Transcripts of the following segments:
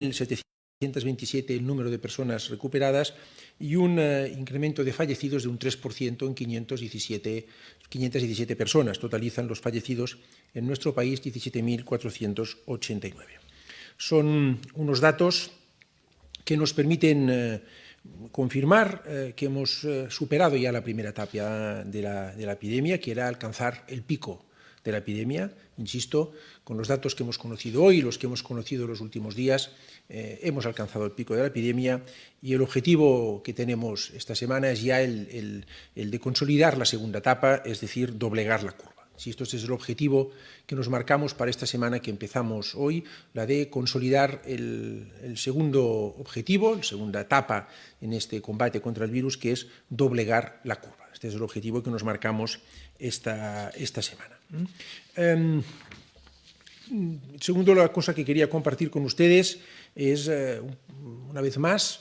727 el número de personas recuperadas y un incremento de fallecidos de un 3% en 517 personas. Totalizan los fallecidos en nuestro país 17.489. Son unos datos que nos permiten confirmar que hemos superado ya la primera etapa de la epidemia, que era alcanzar el pico de la epidemia. Insisto, con los datos que hemos conocido hoy y los que hemos conocido en los últimos días, hemos alcanzado el pico de la epidemia y el objetivo que tenemos esta semana es ya el de consolidar la segunda etapa, es decir, doblegar la curva. Insisto, este es el objetivo que nos marcamos para esta semana que empezamos hoy, la de consolidar el segundo objetivo, la segunda etapa en este combate contra el virus, que es doblegar la curva. Este es el objetivo que nos marcamos esta semana. Segundo, la cosa que quería compartir con ustedes es, una vez más,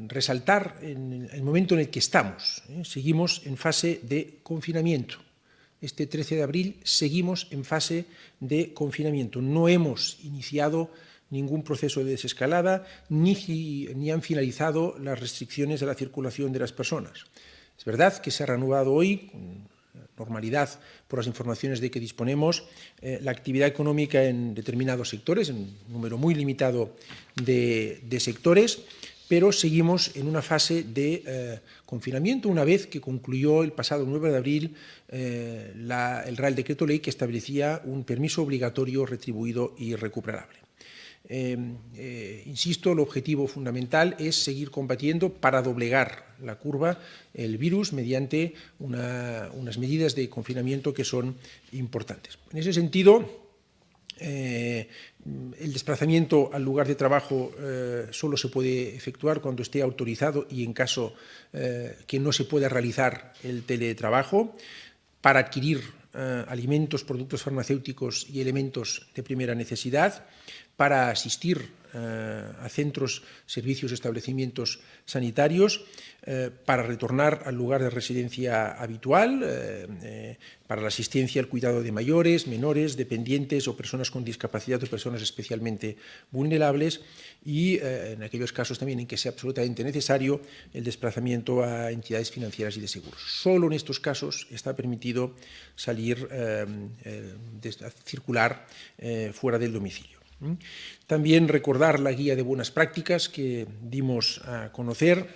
resaltar en el momento en el que estamos. Seguimos en fase de confinamiento. Este 13 de abril seguimos en fase de confinamiento. No hemos iniciado ningún proceso de desescalada ni han finalizado las restricciones a la circulación de las personas. Es verdad que se ha reanudado hoy, con normalidad por las informaciones de que disponemos, la actividad económica en determinados sectores, en un número muy limitado de sectores, pero seguimos en una fase de confinamiento una vez que concluyó el pasado 9 de abril el Real Decreto Ley que establecía un permiso obligatorio retribuido y recuperable. Insisto, el objetivo fundamental es seguir combatiendo para doblegar la curva el virus mediante unas medidas de confinamiento que son importantes. En ese sentido, el desplazamiento al lugar de trabajo solo se puede efectuar cuando esté autorizado y en caso que no se pueda realizar el teletrabajo. Para adquirir alimentos, productos farmacéuticos y elementos de primera necesidad, para asistir a centros, servicios, establecimientos sanitarios, para retornar al lugar de residencia habitual, para la asistencia al cuidado de mayores, menores, dependientes o personas con discapacidad o personas especialmente vulnerables y en aquellos casos también en que sea absolutamente necesario el desplazamiento a entidades financieras y de seguros. Solo en estos casos está permitido salir, circular fuera del domicilio. También recordar la guía de buenas prácticas que dimos a conocer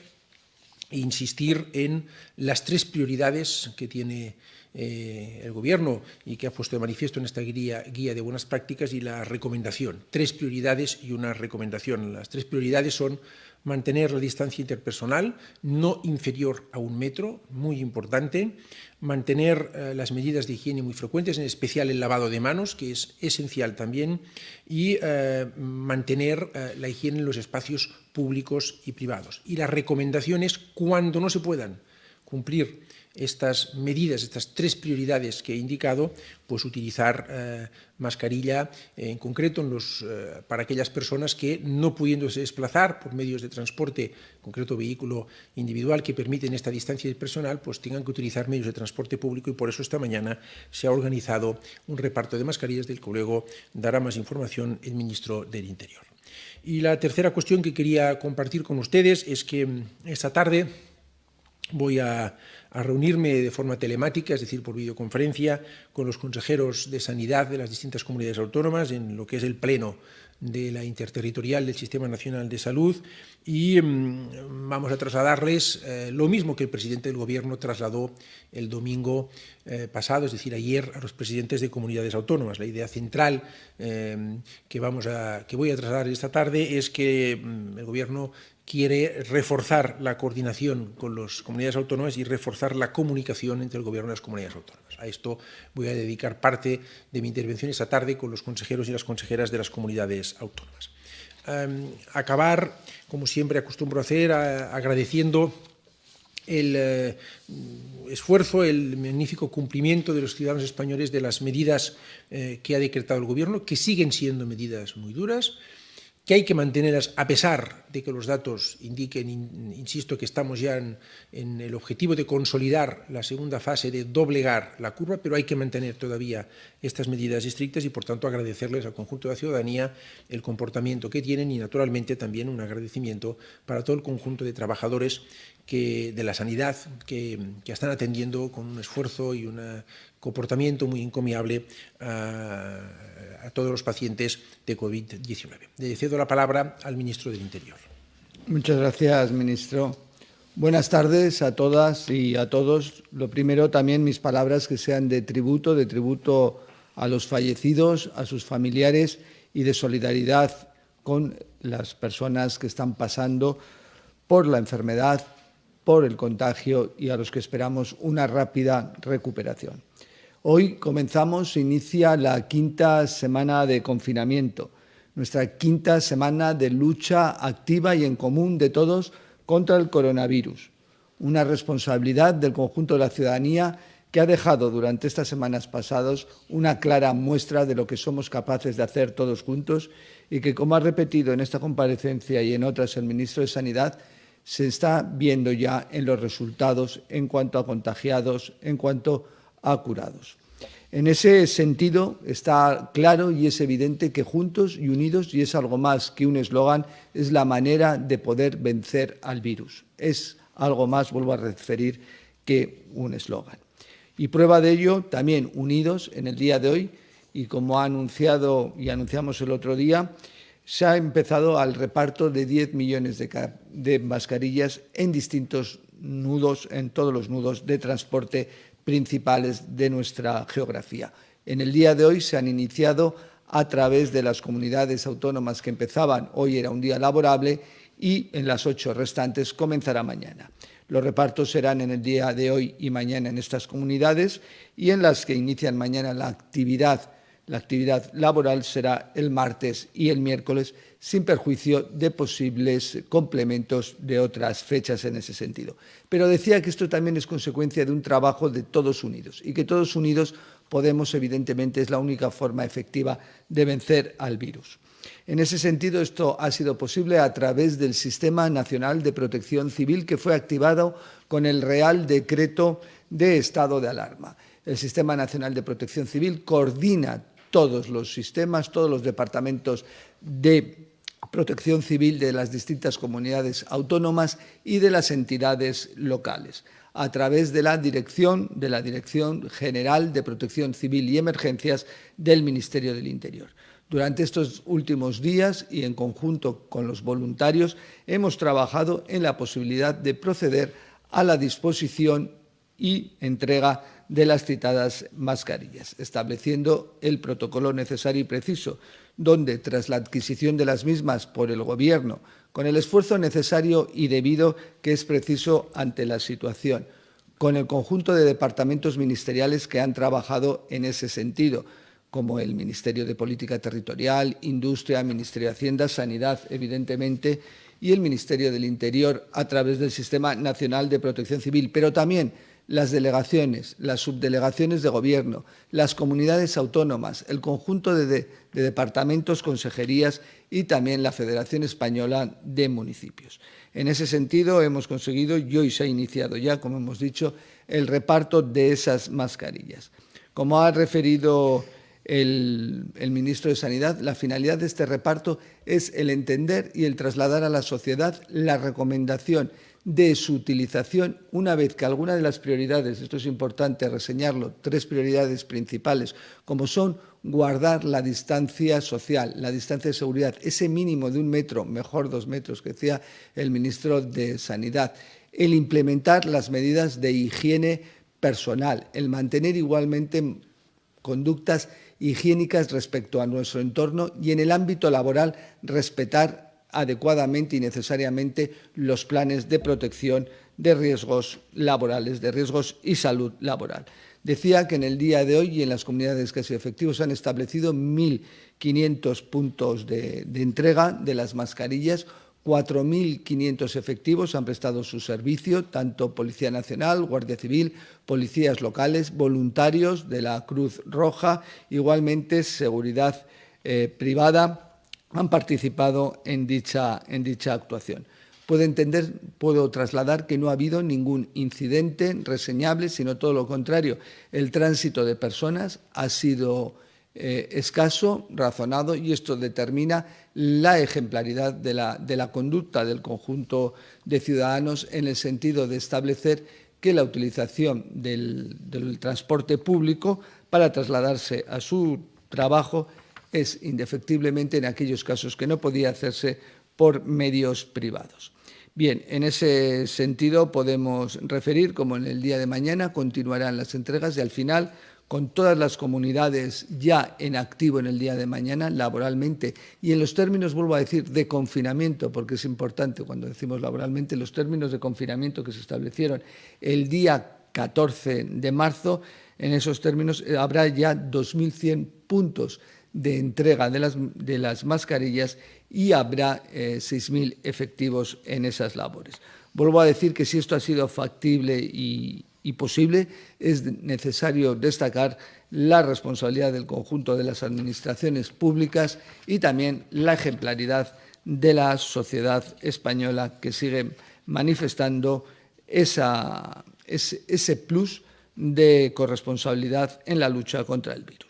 e insistir en las tres prioridades que tiene el Gobierno y que ha puesto de manifiesto en esta guía de buenas prácticas y la recomendación. Tres prioridades y una recomendación. Las tres prioridades son mantener la distancia interpersonal no inferior a 1 metro, muy importante, mantener las medidas de higiene muy frecuentes, en especial el lavado de manos, que es esencial también, y mantener la higiene en los espacios públicos y privados. Y las recomendaciones, cuando no se puedan cumplir estas medidas, estas tres prioridades que he indicado, pues utilizar mascarilla, en concreto para aquellas personas que, no pudiéndose desplazar por medios de transporte, en concreto vehículo individual, que permiten esta distancia personal, pues tengan que utilizar medios de transporte público y por eso esta mañana se ha organizado un reparto de mascarillas del que luego dará más información el ministro del Interior. Y la tercera cuestión que quería compartir con ustedes es que esta tarde voy a reunirme de forma telemática, es decir, por videoconferencia, con los consejeros de Sanidad de las distintas comunidades autónomas en lo que es el pleno de la interterritorial del Sistema Nacional de Salud y vamos a trasladarles lo mismo que el presidente del Gobierno trasladó el domingo pasado, es decir, ayer, a los presidentes de comunidades autónomas. La idea central que voy a trasladar esta tarde es que el Gobierno quiere reforzar la coordinación con las comunidades autónomas y reforzar la comunicación entre el Gobierno y las comunidades autónomas. A esto voy a dedicar parte de mi intervención esta tarde con los consejeros y las consejeras de las comunidades autónomas. Acabar, como siempre acostumbro a hacer, agradeciendo el esfuerzo, el magnífico cumplimiento de los ciudadanos españoles de las medidas que ha decretado el Gobierno, que siguen siendo medidas muy duras, que hay que mantenerlas a pesar de que los datos indiquen, insisto, que estamos ya en el objetivo de consolidar la segunda fase de doblegar la curva, pero hay que mantener todavía estas medidas estrictas y, por tanto, agradecerles al conjunto de la ciudadanía el comportamiento que tienen y, naturalmente, también un agradecimiento para todo el conjunto de trabajadores de la sanidad que están atendiendo con un esfuerzo y un comportamiento muy encomiable a todos los pacientes de COVID-19. Le cedo la palabra al ministro del Interior. Muchas gracias, ministro. Buenas tardes a todas y a todos. Lo primero, también mis palabras que sean de tributo a los fallecidos, a sus familiares y de solidaridad con las personas que están pasando por la enfermedad, por el contagio y a los que esperamos una rápida recuperación. Hoy se inicia la quinta semana de confinamiento, nuestra quinta semana de lucha activa y en común de todos contra el coronavirus. Una responsabilidad del conjunto de la ciudadanía que ha dejado durante estas semanas pasadas una clara muestra de lo que somos capaces de hacer todos juntos y que, como ha repetido en esta comparecencia y en otras el ministro de Sanidad, se está viendo ya en los resultados en cuanto a contagiados, en cuanto a curados. En ese sentido, está claro y es evidente que juntos y unidos, y es algo más que un eslogan, es la manera de poder vencer al virus. Es algo más, vuelvo a referir, que un eslogan. Y prueba de ello, también unidos en el día de hoy, y como ha anunciado y anunciamos el otro día, se ha empezado al reparto de 10 millones de mascarillas en distintos nudos, en todos los nudos de transporte principales de nuestra geografía. En el día de hoy se han iniciado a través de las comunidades autónomas que empezaban, hoy era un día laborable, y en las 8 restantes comenzará mañana. Los repartos serán en el día de hoy y mañana en estas comunidades y en las que inician mañana la actividad laboral será el martes y el miércoles, sin perjuicio de posibles complementos de otras fechas en ese sentido. Pero decía que esto también es consecuencia de un trabajo de todos unidos y que todos unidos podemos, evidentemente, es la única forma efectiva de vencer al virus. En ese sentido, esto ha sido posible a través del Sistema Nacional de Protección Civil que fue activado con el Real Decreto de Estado de Alarma. El Sistema Nacional de Protección Civil coordina todos los sistemas, todos los departamentos de protección civil de las distintas comunidades autónomas y de las entidades locales, a través de la Dirección General de Protección Civil y Emergencias del Ministerio del Interior. Durante estos últimos días y en conjunto con los voluntarios hemos trabajado en la posibilidad de proceder a la disposición y entrega de las citadas mascarillas, estableciendo el protocolo necesario y preciso, donde, tras la adquisición de las mismas por el Gobierno, con el esfuerzo necesario y debido que es preciso ante la situación, con el conjunto de departamentos ministeriales que han trabajado en ese sentido, como el Ministerio de Política Territorial, Industria, Ministerio de Hacienda, Sanidad, evidentemente, y el Ministerio del Interior a través del Sistema Nacional de Protección Civil, pero también las delegaciones, las subdelegaciones de Gobierno, las comunidades autónomas, el conjunto de departamentos, consejerías y también la Federación Española de Municipios. En ese sentido, hemos conseguido, y hoy se ha iniciado ya, como hemos dicho, el reparto de esas mascarillas. Como ha referido el ministro de Sanidad, la finalidad de este reparto es el entender y el trasladar a la sociedad la recomendación de su utilización una vez que alguna de las prioridades, esto es importante reseñarlo, 3 prioridades principales, como son guardar la distancia social, la distancia de seguridad, ese mínimo de 1 metro, mejor 2 metros, que decía el ministro de Sanidad, el implementar las medidas de higiene personal, el mantener igualmente conductas higiénicas respecto a nuestro entorno y en el ámbito laboral respetar adecuadamente y necesariamente los planes de protección de riesgos laborales, de riesgos y salud laboral. Decía que en el día de hoy y en las comunidades que han sido efectivos se han establecido 1.500 puntos de entrega de las mascarillas, 4.500 efectivos han prestado su servicio, tanto Policía Nacional, Guardia Civil, policías locales, voluntarios de la Cruz Roja, igualmente seguridad privada han participado en dicha actuación. Puedo trasladar que no ha habido ningún incidente reseñable, sino todo lo contrario. El tránsito de personas ha sido escaso, razonado, y esto determina la ejemplaridad de la conducta del conjunto de ciudadanos en el sentido de establecer que la utilización del transporte público para trasladarse a su trabajo es indefectiblemente en aquellos casos que no podía hacerse por medios privados. Bien, en ese sentido podemos referir como en el día de mañana continuarán las entregas y al final, con todas las comunidades ya en activo en el día de mañana, laboralmente, y en los términos, vuelvo a decir, de confinamiento, porque es importante cuando decimos laboralmente, los términos de confinamiento que se establecieron el día 14 de marzo, en esos términos habrá ya 2.100 puntos de entrega de las mascarillas y habrá 6.000 efectivos en esas labores. Vuelvo a decir que si esto ha sido factible y posible, es necesario destacar la responsabilidad del conjunto de las administraciones públicas y también la ejemplaridad de la sociedad española, que sigue manifestando ese plus de corresponsabilidad en la lucha contra el virus.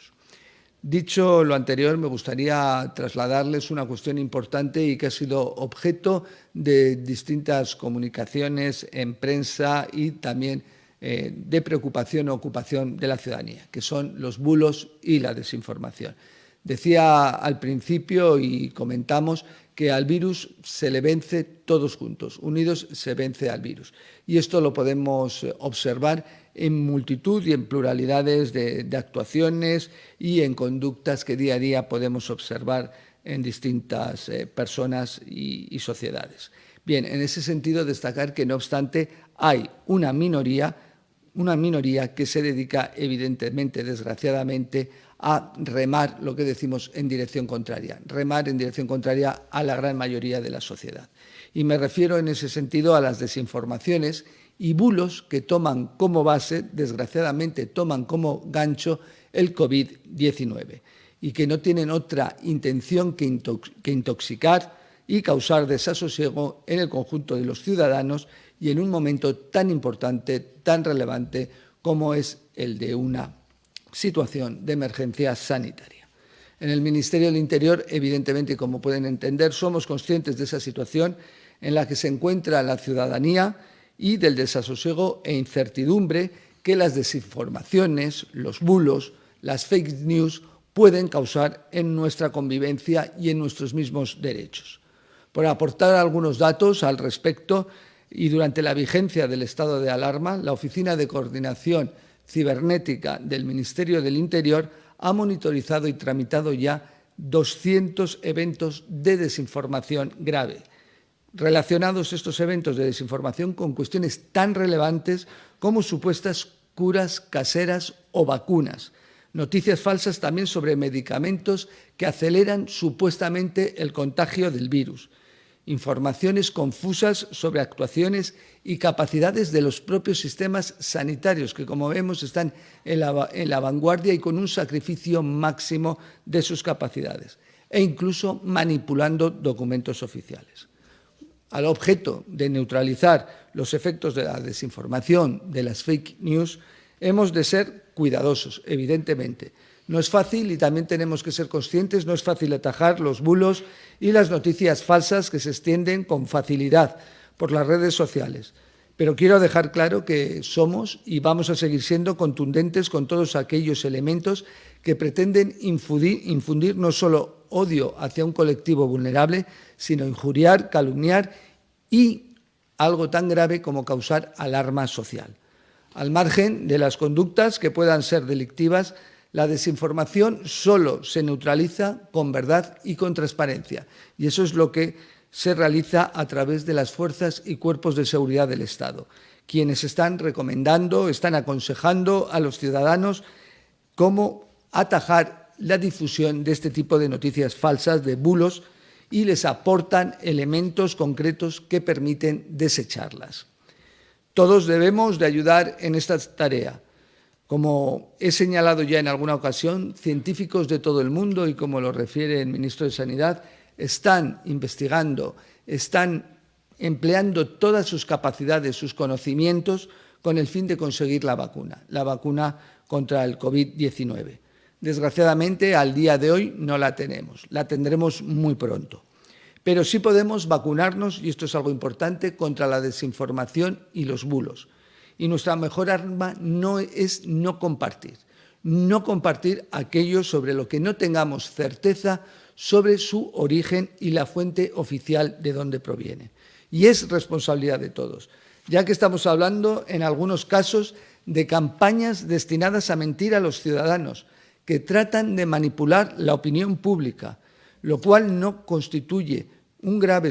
Dicho lo anterior, me gustaría trasladarles una cuestión importante y que ha sido objeto de distintas comunicaciones en prensa y también de preocupación o ocupación de la ciudadanía, que son los bulos y la desinformación. Decía al principio y comentamos que al virus se le vence todos juntos, unidos se vence al virus. Y esto lo podemos observar en multitud y en pluralidades de actuaciones y en conductas que día a día podemos observar en distintas personas y sociedades. Bien, en ese sentido destacar que no obstante hay una minoría que se dedica evidentemente, desgraciadamente, a remar lo que decimos en dirección contraria, remar en dirección contraria a la gran mayoría de la sociedad. Y me refiero en ese sentido a las desinformaciones y bulos que toman como base, desgraciadamente toman como gancho el COVID-19 y que no tienen otra intención que intoxicar y causar desasosiego en el conjunto de los ciudadanos y en un momento tan importante, tan relevante como es el de una situación de emergencia sanitaria. En el Ministerio del Interior, evidentemente, como pueden entender, somos conscientes de esa situación en la que se encuentra la ciudadanía y del desasosiego e incertidumbre que las desinformaciones, los bulos, las fake news pueden causar en nuestra convivencia y en nuestros mismos derechos. Por aportar algunos datos al respecto, y durante la vigencia del estado de alarma, la Oficina de Coordinación Cibernética del Ministerio del Interior ha monitorizado y tramitado ya 200 eventos de desinformación grave, relacionados estos eventos de desinformación con cuestiones tan relevantes como supuestas curas caseras o vacunas, noticias falsas también sobre medicamentos que aceleran supuestamente el contagio del virus, informaciones confusas sobre actuaciones y capacidades de los propios sistemas sanitarios, que como vemos están en la vanguardia y con un sacrificio máximo de sus capacidades, e incluso manipulando documentos oficiales. Al objeto de neutralizar los efectos de la desinformación, de las fake news, hemos de ser cuidadosos, evidentemente. No es fácil, y también tenemos que ser conscientes, no es fácil atajar los bulos y las noticias falsas que se extienden con facilidad por las redes sociales. Pero quiero dejar claro que somos y vamos a seguir siendo contundentes con todos aquellos elementos que pretenden infundir no solo odio hacia un colectivo vulnerable, sino injuriar, calumniar y algo tan grave como causar alarma social. Al margen de las conductas que puedan ser delictivas, la desinformación solo se neutraliza con verdad y con transparencia, y eso es lo que se realiza a través de las fuerzas y cuerpos de seguridad del Estado, quienes están recomendando, están aconsejando a los ciudadanos cómo atajar la difusión de este tipo de noticias falsas, de bulos, y les aportan elementos concretos que permiten desecharlas. Todos debemos de ayudar en esta tarea. Como he señalado ya en alguna ocasión, científicos de todo el mundo, y como lo refiere el ministro de Sanidad, están investigando, están empleando todas sus capacidades, sus conocimientos, con el fin de conseguir la vacuna contra el COVID-19. Desgraciadamente, al día de hoy no la tenemos, la tendremos muy pronto. Pero sí podemos vacunarnos, y esto es algo importante, contra la desinformación y los bulos. Y nuestra mejor arma es no compartir aquello sobre lo que no tengamos certeza sobre su origen y la fuente oficial de dónde proviene. Y es responsabilidad de todos, ya que estamos hablando, en algunos casos, de campañas destinadas a mentir a los ciudadanos, que tratan de manipular la opinión pública, lo cual no constituye un grave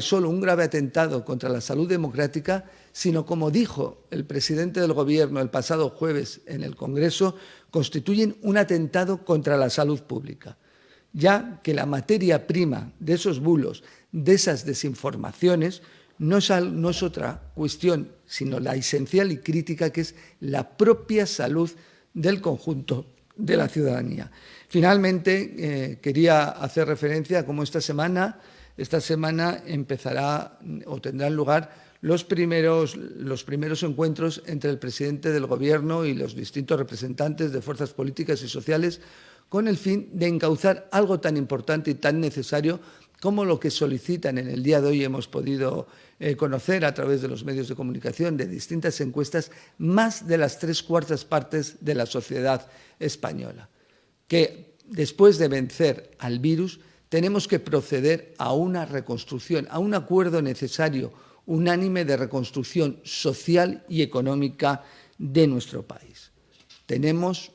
atentado contra la salud democrática, sino, como dijo el presidente del Gobierno el pasado jueves en el Congreso, constituyen un atentado contra la salud pública, ya que la materia prima de esos bulos, de esas desinformaciones, no es otra cuestión, sino la esencial y crítica, que es la propia salud del conjunto de la ciudadanía. Finalmente, quería hacer referencia a cómo esta semana empezará o tendrán lugar los primeros encuentros entre el presidente del Gobierno y los distintos representantes de fuerzas políticas y sociales, con el fin de encauzar algo tan importante y tan necesario como lo que solicitan. En el día de hoy hemos podido conocer, a través de los medios de comunicación, de distintas encuestas, más de las 3/4 partes de la sociedad española, que después de vencer al virus tenemos que proceder a una reconstrucción, a un acuerdo necesario, unánime, de reconstrucción social y económica de nuestro país. Tenemos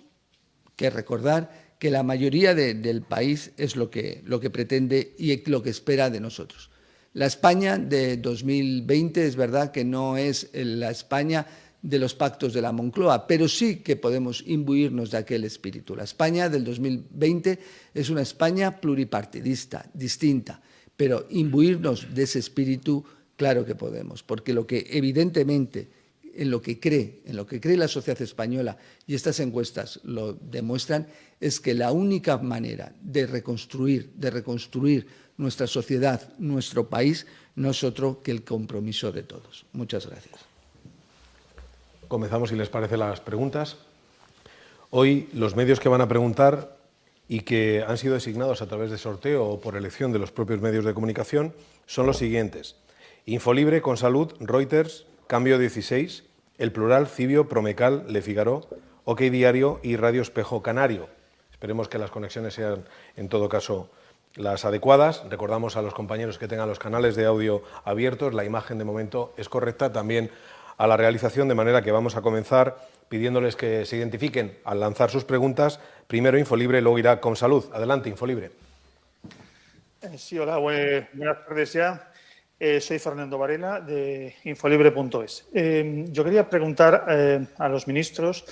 que recordar que la mayoría del país es lo que pretende y lo que espera de nosotros. La España de 2020 es verdad que no es la España de los pactos de la Moncloa, pero sí que podemos imbuirnos de aquel espíritu. La España del 2020 es una España pluripartidista, distinta, pero imbuirnos de ese espíritu, claro que podemos, porque lo que evidentemente en lo que cree la sociedad española, y estas encuestas lo demuestran, es que la única manera de reconstruir nuestra sociedad, nuestro país, no es otro que el compromiso de todos. Muchas gracias. Comenzamos, si les parece, las preguntas. Hoy los medios que van a preguntar y que han sido designados a través de sorteo o por elección de los propios medios de comunicación son los siguientes: Infolibre, Consalud, Reuters, Cambio 16, El Plural, Cibio, Promecal, Le Figaro, OK Diario y Radio Espejo Canario. Esperemos que las conexiones sean, en todo caso, las adecuadas. Recordamos a los compañeros que tengan los canales de audio abiertos. La imagen, de momento, es correcta. También a la realización, de manera que vamos a comenzar pidiéndoles que se identifiquen al lanzar sus preguntas. Primero Infolibre, luego irá Consalud. Adelante, Infolibre. Sí, hola, buenas tardes ya. Soy Fernando Varela, de Infolibre.es. Yo quería preguntar a los ministros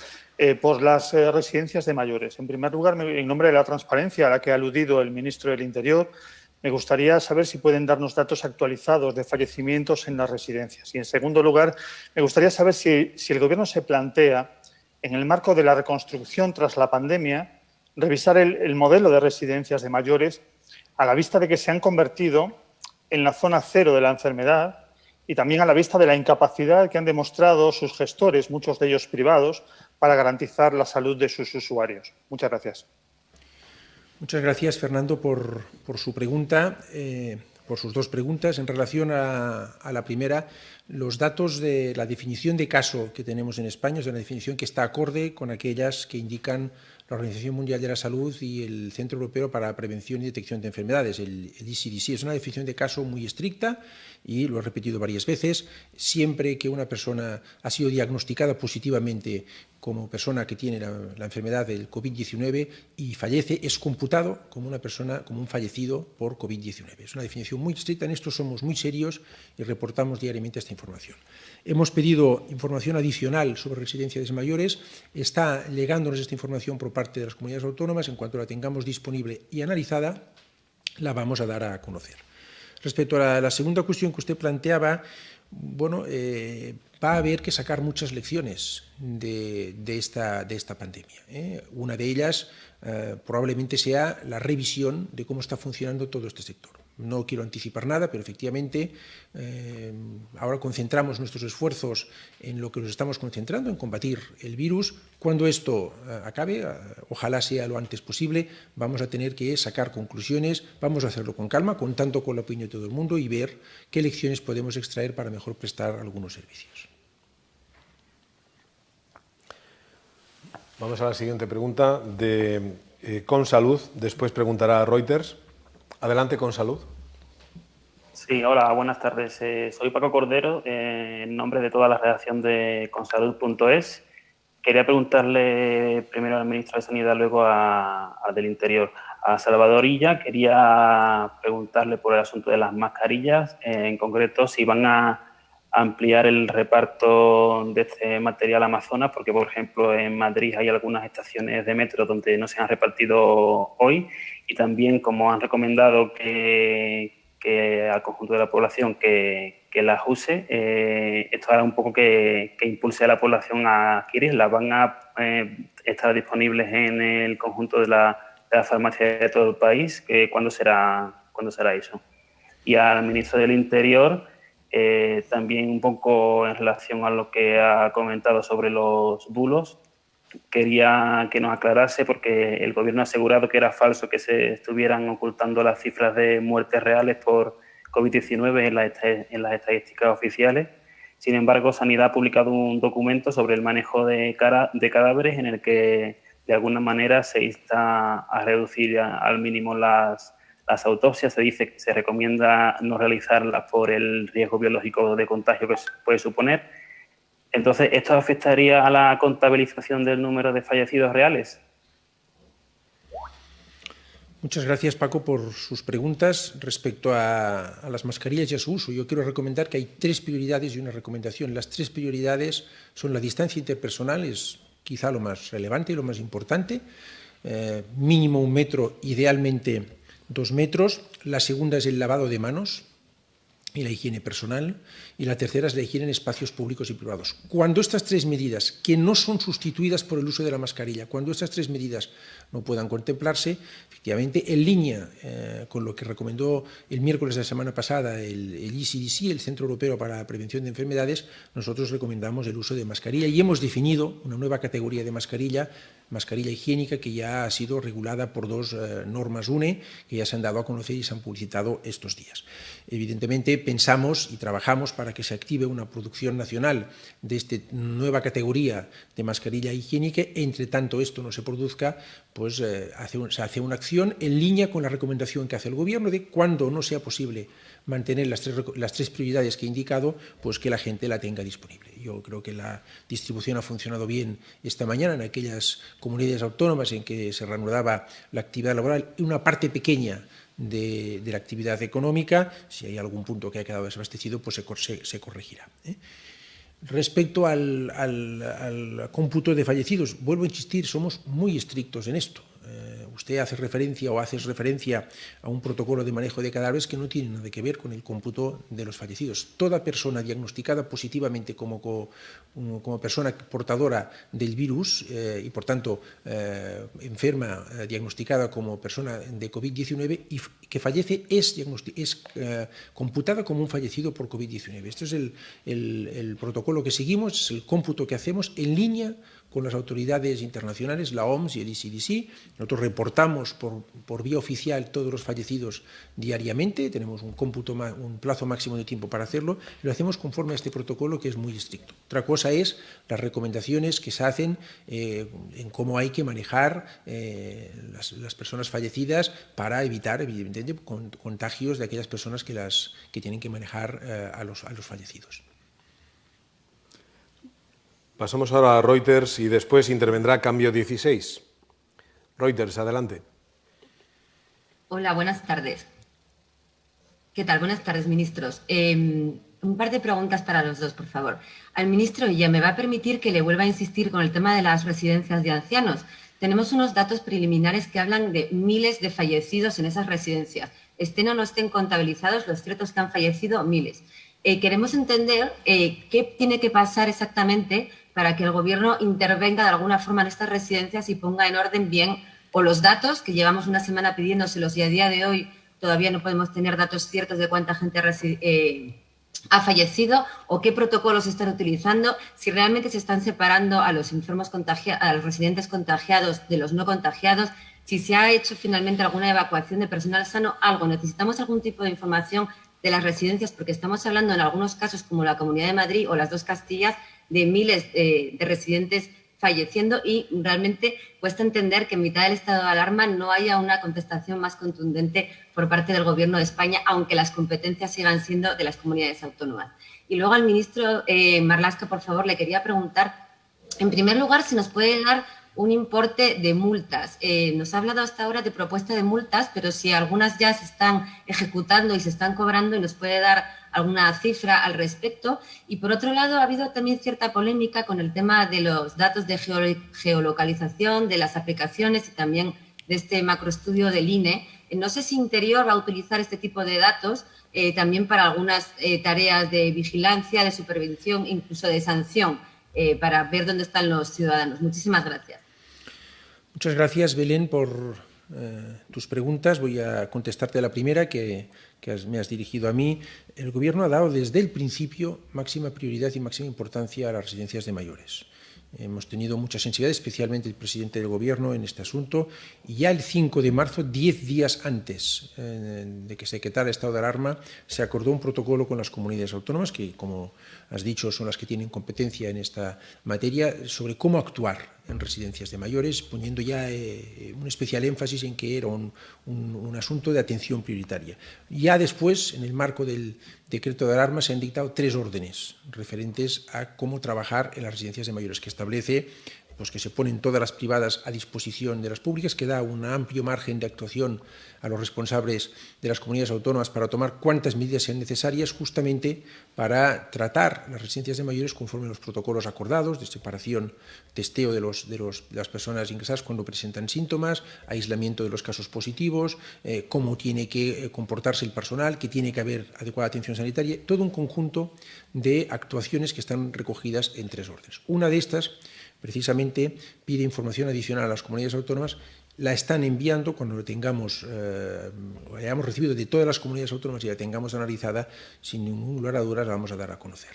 por las residencias de mayores. En primer lugar, en nombre de la transparencia a la que ha aludido el ministro del Interior, me gustaría saber si pueden darnos datos actualizados de fallecimientos en las residencias. Y, en segundo lugar, me gustaría saber si el Gobierno se plantea, en el marco de la reconstrucción tras la pandemia, revisar el modelo de residencias de mayores, a la vista de que se han convertido en la zona cero de la enfermedad y también a la vista de la incapacidad que han demostrado sus gestores, muchos de ellos privados, para garantizar la salud de sus usuarios. Muchas gracias. Muchas gracias, Fernando, por su pregunta, por sus dos preguntas. En relación a la primera, los datos de la definición de caso que tenemos en España es una definición que está acorde con aquellas que indican la Organización Mundial de la Salud y el Centro Europeo para la Prevención y Detección de Enfermedades, el ECDC. Es una definición de caso muy estricta y lo he repetido varias veces. Siempre que una persona ha sido diagnosticada positivamente como persona que tiene la enfermedad del COVID-19 y fallece, es computado como una persona, como un fallecido por COVID-19. Es una definición muy estricta. En esto somos muy serios y reportamos diariamente esta información. Hemos pedido información adicional sobre residencias mayores. Está llegándonos esta información por parte de las comunidades autónomas. En cuanto la tengamos disponible y analizada, la vamos a dar a conocer. Respecto a la segunda cuestión que usted planteaba, bueno, va a haber que sacar muchas lecciones de esta pandemia. Una de ellas probablemente sea la revisión de cómo está funcionando todo este sector. No quiero anticipar nada, pero efectivamente ahora concentramos nuestros esfuerzos en lo que nos estamos concentrando, en combatir el virus. Cuando esto acabe, ojalá sea lo antes posible, vamos a tener que sacar conclusiones, vamos a hacerlo con calma, contando con la opinión de todo el mundo y ver qué lecciones podemos extraer para mejor prestar algunos servicios. Vamos a la siguiente pregunta de Consalud, después preguntará Reuters. Adelante, Consalud. Sí, hola, buenas tardes. Soy Paco Cordero, en nombre de toda la redacción de consalud.es. Quería preguntarle primero al ministro de Sanidad, luego al del Interior. A Salvador Illa quería preguntarle por el asunto de las mascarillas, en concreto si van a ampliar el reparto de este material a Amazonas, porque, por ejemplo, en Madrid hay algunas estaciones de metro donde no se han repartido hoy, y también, como han recomendado que al conjunto de la población que las use, esto hará un poco que impulse a la población a adquirirlas. Van a estar disponibles en el conjunto de la farmacia de todo el país. ¿Cuándo será eso? Y al ministro del Interior, también un poco en relación a lo que ha comentado sobre los bulos, quería que nos aclarase, porque el Gobierno ha asegurado que era falso que se estuvieran ocultando las cifras de muertes reales por COVID-19 en las estadísticas oficiales. Sin embargo, Sanidad ha publicado un documento sobre el manejo de cadáveres en el que, de alguna manera, se insta a reducir al mínimo las autopsias. Se dice que se recomienda no realizarlas por el riesgo biológico de contagio que puede suponer. Entonces, ¿esto afectaría a la contabilización del número de fallecidos reales? Muchas gracias, Paco, por sus preguntas. Respecto a las mascarillas y a su uso, yo quiero recomendar que hay 3 prioridades y una recomendación. Las 3 prioridades son la distancia interpersonal, es quizá lo más relevante y lo más importante, mínimo 1 metro, idealmente 2 metros. La segunda es el lavado de manos y la higiene personal, y la tercera es la higiene en espacios públicos y privados. Cuando estas 3 medidas, que no son sustituidas por el uso de la mascarilla, cuando estas 3 medidas no puedan contemplarse, efectivamente, en línea con lo que recomendó el miércoles de la semana pasada el ECDC, el Centro Europeo para la Prevención de Enfermedades, nosotros recomendamos el uso de mascarilla y hemos definido una nueva categoría de mascarilla higiénica, que ya ha sido regulada por 2 normas UNE, que ya se han dado a conocer y se han publicitado estos días. Evidentemente, pensamos y trabajamos para que se active una producción nacional de esta nueva categoría de mascarilla higiénica. Entre tanto esto no se produzca, pues se hace una acción en línea con la recomendación que hace el Gobierno de, cuando no sea posible mantener las 3 prioridades que he indicado, pues que la gente la tenga disponible. Yo creo que la distribución ha funcionado bien esta mañana en aquellas comunidades autónomas en que se reanudaba la actividad laboral, y una parte pequeña de la actividad económica. Si hay algún punto que ha quedado desabastecido, pues se corregirá. Respecto al cómputo de fallecidos, vuelvo a insistir, somos muy estrictos en esto. Usted hace referencia o haces referencia a un protocolo de manejo de cadáveres que no tiene nada que ver con el cómputo de los fallecidos. Toda persona diagnosticada positivamente como persona portadora del virus y, por tanto, enferma diagnosticada como persona de COVID-19 y que fallece es computada como un fallecido por COVID-19. Este es el protocolo que seguimos, es el cómputo que hacemos en línea con las autoridades internacionales, la OMS y el ECDC. Nosotros reportamos por vía oficial todos los fallecidos diariamente, tenemos un plazo máximo de tiempo para hacerlo, y lo hacemos conforme a este protocolo, que es muy estricto. Otra cosa es las recomendaciones que se hacen en cómo hay que manejar las personas fallecidas para evitar, evidentemente, contagios de aquellas personas que tienen que manejar a los fallecidos. Pasamos ahora a Reuters y después intervendrá Cambio 16. Reuters, adelante. Hola, buenas tardes. ¿Qué tal? Buenas tardes, ministros. Un par de preguntas para los dos, por favor. Al ministro Illa, me va a permitir que le vuelva a insistir con el tema de las residencias de ancianos. Tenemos unos datos preliminares que hablan de miles de fallecidos en esas residencias. Estén o no estén contabilizados, lo cierto es que han fallecido miles. Queremos entender qué tiene que pasar exactamente para que el Gobierno intervenga de alguna forma en estas residencias y ponga en orden bien o los datos, que llevamos una semana pidiéndoselos y a día de hoy todavía no podemos tener datos ciertos de cuánta gente ha fallecido o qué protocolos están utilizando, si realmente se están separando a los enfermos a los residentes contagiados de los no contagiados, si se ha hecho finalmente alguna evacuación de personal sano, algo. Necesitamos algún tipo de información de las residencias porque estamos hablando en algunos casos como la Comunidad de Madrid o las dos Castillas de miles de residentes falleciendo y realmente cuesta entender que en mitad del estado de alarma no haya una contestación más contundente por parte del Gobierno de España, aunque las competencias sigan siendo de las comunidades autónomas. Y luego al ministro Marlaska, por favor, le quería preguntar, en primer lugar, si nos puede dar un importe de multas. Nos ha hablado hasta ahora de propuesta de multas, pero si algunas ya se están ejecutando y se están cobrando y nos puede dar alguna cifra al respecto. Y por otro lado, ha habido también cierta polémica con el tema de los datos de geolocalización, de las aplicaciones y también de este macroestudio del INE. No sé si Interior va a utilizar este tipo de datos también para algunas tareas de vigilancia, de supervisión, incluso de sanción, para ver dónde están los ciudadanos. Muchísimas gracias. Muchas gracias, Belén, por tus preguntas. Voy a contestarte a la primera que me has dirigido a mí. El Gobierno ha dado desde el principio máxima prioridad y máxima importancia a las residencias de mayores. Hemos tenido mucha sensibilidad, especialmente el presidente del Gobierno, en este asunto. Y ya el 5 de marzo, 10 días antes de que se decretara el estado de alarma, se acordó un protocolo con las comunidades autónomas, que, como has dicho, son las que tienen competencia en esta materia, sobre cómo actuar en residencias de mayores, poniendo ya un especial énfasis en que era un asunto de atención prioritaria. Ya después, en el marco del decreto de alarma, se han dictado 3 órdenes referentes a cómo trabajar en las residencias de mayores, que establece pues, que se ponen todas las privadas a disposición de las públicas, que da un amplio margen de actuación a los responsables de las comunidades autónomas para tomar cuantas medidas sean necesarias, justamente para tratar las residencias de mayores conforme a los protocolos acordados de separación, testeo de las personas ingresadas cuando presentan síntomas, aislamiento de los casos positivos, cómo tiene que comportarse el personal, que tiene que haber adecuada atención sanitaria, todo un conjunto de actuaciones que están recogidas en 3 órdenes. Una de estas, precisamente, pide información adicional a las comunidades autónomas. La están enviando cuando lo tengamos, lo hayamos recibido de todas las comunidades autónomas y la tengamos analizada, sin ningún lugar a dudas la vamos a dar a conocer.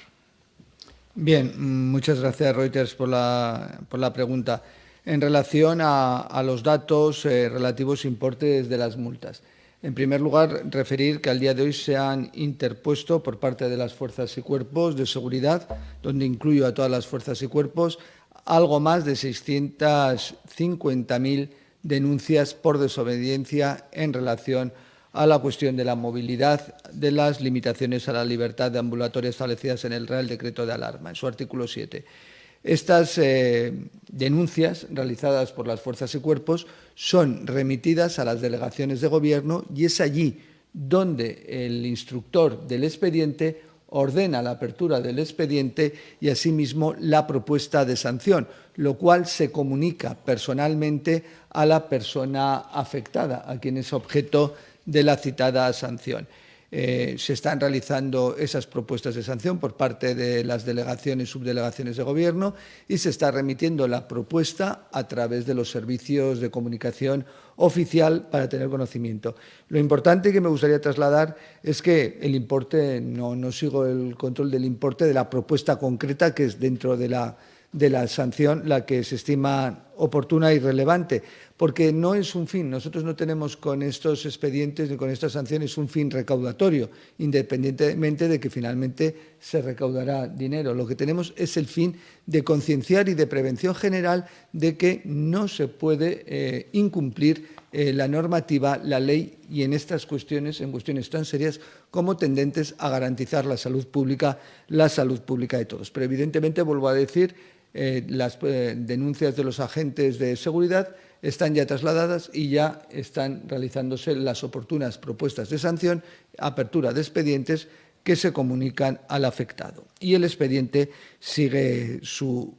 Bien, muchas gracias, Reuters, por la pregunta. En relación a los datos relativos importes de las multas. En primer lugar, referir que al día de hoy se han interpuesto por parte de las fuerzas y cuerpos de seguridad, donde incluyo a todas las fuerzas y cuerpos, algo más de 650.000 denuncias por desobediencia en relación a la cuestión de la movilidad, de las limitaciones a la libertad de ambulatoria establecidas en el Real Decreto de Alarma, en su artículo 7. Estas denuncias realizadas por las fuerzas y cuerpos son remitidas a las delegaciones de Gobierno y es allí donde el instructor del expediente ordena la apertura del expediente y, asimismo, la propuesta de sanción, lo cual se comunica personalmente a la persona afectada, a quien es objeto de la citada sanción. Se están realizando esas propuestas de sanción por parte de las delegaciones y subdelegaciones de Gobierno y se está remitiendo la propuesta a través de los servicios de comunicación oficial para tener conocimiento. Lo importante que me gustaría trasladar es que el importe, no sigo el control del importe de la propuesta concreta, que es dentro de la sanción la que se estima oportuna y relevante, porque no es un fin. Nosotros no tenemos con estos expedientes ni con estas sanciones un fin recaudatorio, independientemente de que finalmente se recaudará dinero. Lo que tenemos es el fin de concienciar y de prevención general de que no se puede incumplir la normativa, la ley, y en estas cuestiones, en cuestiones tan serias como tendentes a garantizar la salud pública de todos. Pero evidentemente, vuelvo a decir, las denuncias de los agentes de seguridad están ya trasladadas y ya están realizándose las oportunas propuestas de sanción, apertura de expedientes que se comunican al afectado. Y el expediente sigue su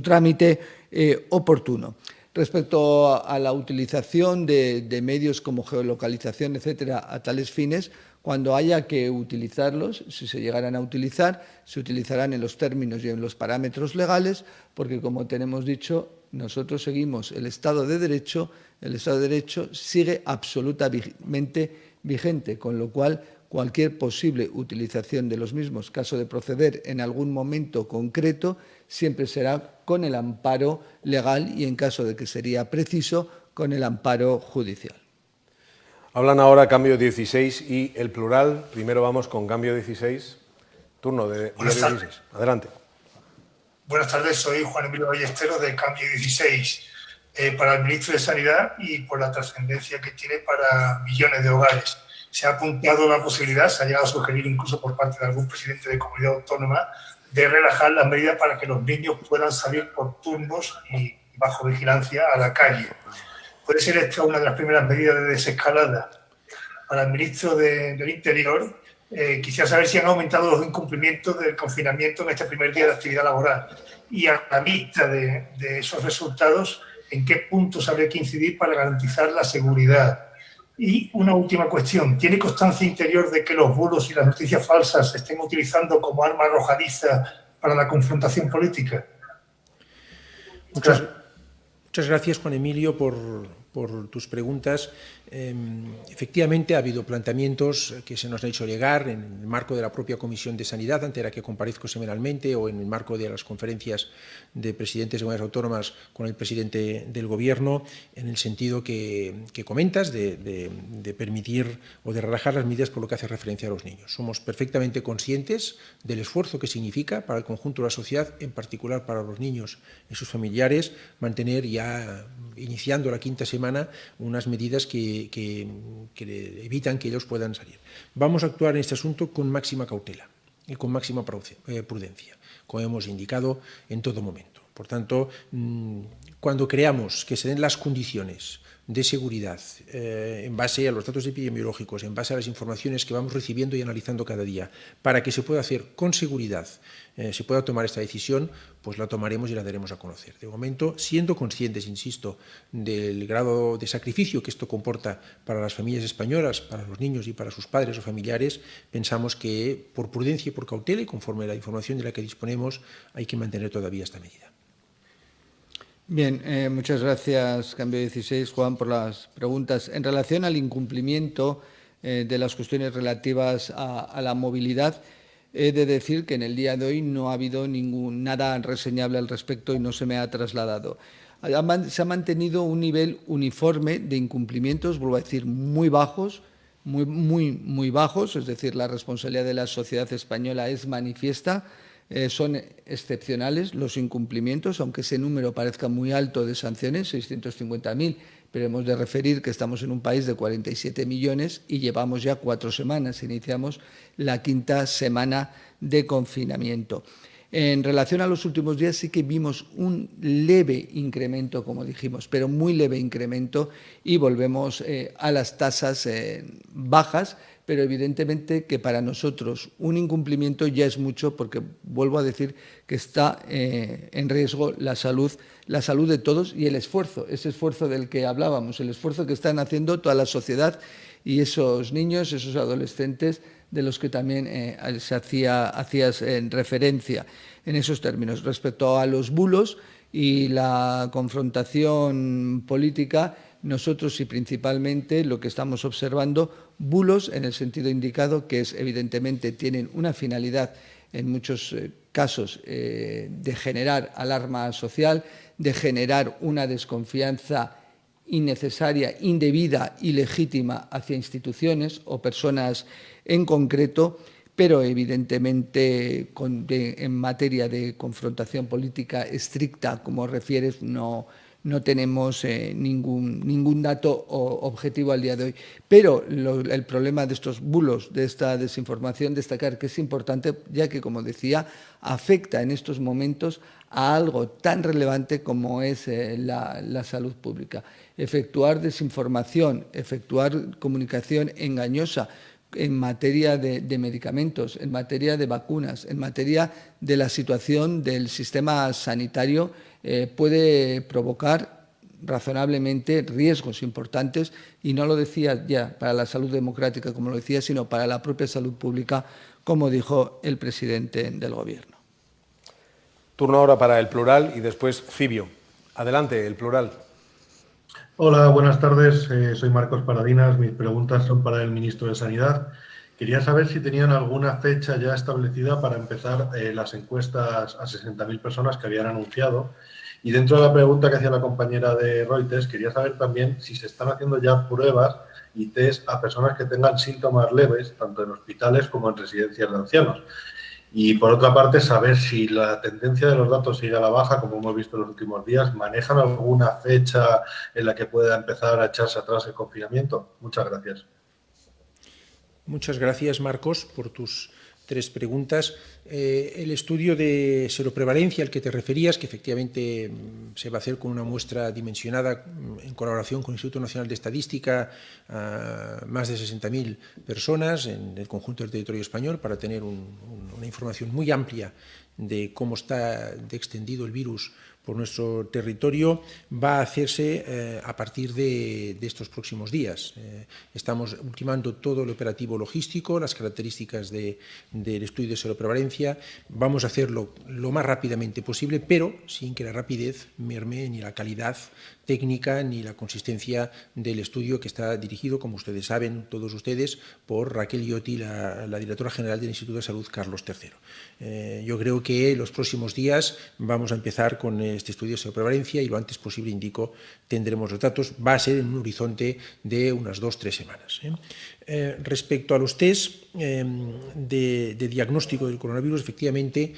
trámite oportuno. Respecto a la utilización de medios como geolocalización, etcétera, a tales fines, cuando haya que utilizarlos, si se llegaran a utilizar, se utilizarán en los términos y en los parámetros legales, porque, como tenemos dicho, nosotros seguimos el Estado de Derecho sigue absolutamente vigente, con lo cual cualquier posible utilización de los mismos, caso de proceder en algún momento concreto, siempre será con el amparo legal y, en caso de que sería preciso, con el amparo judicial. Hablan ahora cambio 16 y el plural. Primero vamos con cambio 16. Turno de Diario 16. Adelante. Buenas tardes, soy Juan Emilio Ballesteros de Cambio 16. Para el ministro de Sanidad y por la trascendencia que tiene para millones de hogares. Se ha apuntado la posibilidad, se ha llegado a sugerir incluso por parte de algún presidente de comunidad autónoma, de relajar las medidas para que los niños puedan salir por turnos y bajo vigilancia a la calle. ¿Puede ser esta una de las primeras medidas de desescalada? Para el ministro del Interior, quisiera saber si han aumentado los incumplimientos del confinamiento en este primer día de actividad laboral y, a la vista de esos resultados, ¿en qué puntos habría que incidir para garantizar la seguridad? Y una última cuestión. ¿Tiene constancia Interior de que los bulos y las noticias falsas se estén utilizando como arma arrojadiza para la confrontación política? Muchas gracias, Juan Emilio, por tus preguntas. Efectivamente, ha habido planteamientos que se nos han hecho llegar en el marco de la propia Comisión de Sanidad, ante la que comparezco semanalmente, o en el marco de las conferencias de presidentes de comunidades autónomas con el presidente del Gobierno, en el sentido que comentas de permitir o de relajar las medidas por lo que hace referencia a los niños. Somos perfectamente conscientes del esfuerzo que significa para el conjunto de la sociedad, en particular para los niños y sus familiares, mantener ya, iniciando la quinta semana, unas medidas que evitan que ellos puedan salir. Vamos a actuar en este asunto con máxima cautela y con máxima prudencia, como hemos indicado en todo momento. Por tanto, cuando creamos que se den las condiciones de seguridad en base a los datos epidemiológicos, en base a las informaciones que vamos recibiendo y analizando cada día, para que se pueda hacer con seguridad, se pueda tomar esta decisión, pues la tomaremos y la daremos a conocer. De momento, siendo conscientes, insisto, del grado de sacrificio que esto comporta para las familias españolas, para los niños y para sus padres o familiares, pensamos que por prudencia y por cautela y conforme a la información de la que disponemos, hay que mantener todavía esta medida. Bien, muchas gracias, Cambio 16, Juan, por las preguntas. En relación al incumplimiento de las cuestiones relativas a la movilidad, he de decir que en el día de hoy no ha habido nada reseñable al respecto y no se me ha trasladado. Se ha mantenido un nivel uniforme de incumplimientos, vuelvo a decir, muy bajos, muy bajos, es decir, la responsabilidad de la sociedad española es manifiesta. Son excepcionales los incumplimientos, aunque ese número parezca muy alto de sanciones, 650.000, pero hemos de referir que estamos en un país de 47 millones y llevamos ya 4 semanas, iniciamos la quinta semana de confinamiento. En relación a los últimos días sí que vimos un leve incremento, como dijimos, pero muy leve incremento, y volvemos a las tasas bajas, pero evidentemente que para nosotros un incumplimiento ya es mucho, porque vuelvo a decir que está en riesgo la salud de todos y el esfuerzo, ese esfuerzo del que hablábamos, el esfuerzo que están haciendo toda la sociedad y esos niños, esos adolescentes de los que también hacías referencia en esos términos. Respecto a los bulos y la confrontación política, nosotros y principalmente lo que estamos observando, bulos en el sentido indicado, que es evidentemente tienen una finalidad en muchos casos de generar alarma social, de generar una desconfianza innecesaria, indebida, ilegítima hacia instituciones o personas en concreto, pero evidentemente en materia de confrontación política estricta, como refieres, no tenemos ningún dato objetivo al día de hoy. Pero el problema de estos bulos, de esta desinformación, destacar que es importante, ya que, como decía, afecta en estos momentos a algo tan relevante como es la salud pública. Efectuar desinformación, efectuar comunicación engañosa en materia de medicamentos, en materia de vacunas, en materia de la situación del sistema sanitario, puede provocar razonablemente riesgos importantes, y no lo decía ya para la salud democrática, como lo decía, sino para la propia salud pública, como dijo el presidente del Gobierno. Turno ahora para el plural y después Cibio. Adelante, el plural. Hola, buenas tardes. Soy Marcos Paradinas. Mis preguntas son para el ministro de Sanidad. Quería saber si tenían alguna fecha ya establecida para empezar las encuestas a 60.000 personas que habían anunciado. Y dentro de la pregunta que hacía la compañera de Reuters, quería saber también si se están haciendo ya pruebas y test a personas que tengan síntomas leves, tanto en hospitales como en residencias de ancianos. Y, por otra parte, saber si la tendencia de los datos sigue a la baja, como hemos visto en los últimos días. ¿Manejan alguna fecha en la que pueda empezar a echarse atrás el confinamiento? Muchas gracias. Muchas gracias, Marcos, por tus 3 preguntas. El estudio de seroprevalencia al que te referías, que efectivamente se va a hacer con una muestra dimensionada en colaboración con el Instituto Nacional de Estadística a más de 60.000 personas en el conjunto del territorio español para tener una información muy amplia de cómo está de extendido el virus por nuestro territorio, va a hacerse a partir de estos próximos días. Estamos ultimando todo el operativo logístico, las características del estudio de seroprevalencia. Vamos a hacerlo lo más rápidamente posible, pero sin que la rapidez merme ni la calidad técnica ni la consistencia del estudio, que está dirigido, como ustedes saben, todos ustedes, por Raquel Iotti, la directora general del Instituto de Salud Carlos III. Yo creo que los próximos días vamos a empezar con este estudio de seroprevalencia y lo antes posible, indico, tendremos los datos. Va a ser en un horizonte de unas 2 o 3 semanas. Respecto a los test de diagnóstico del coronavirus, efectivamente,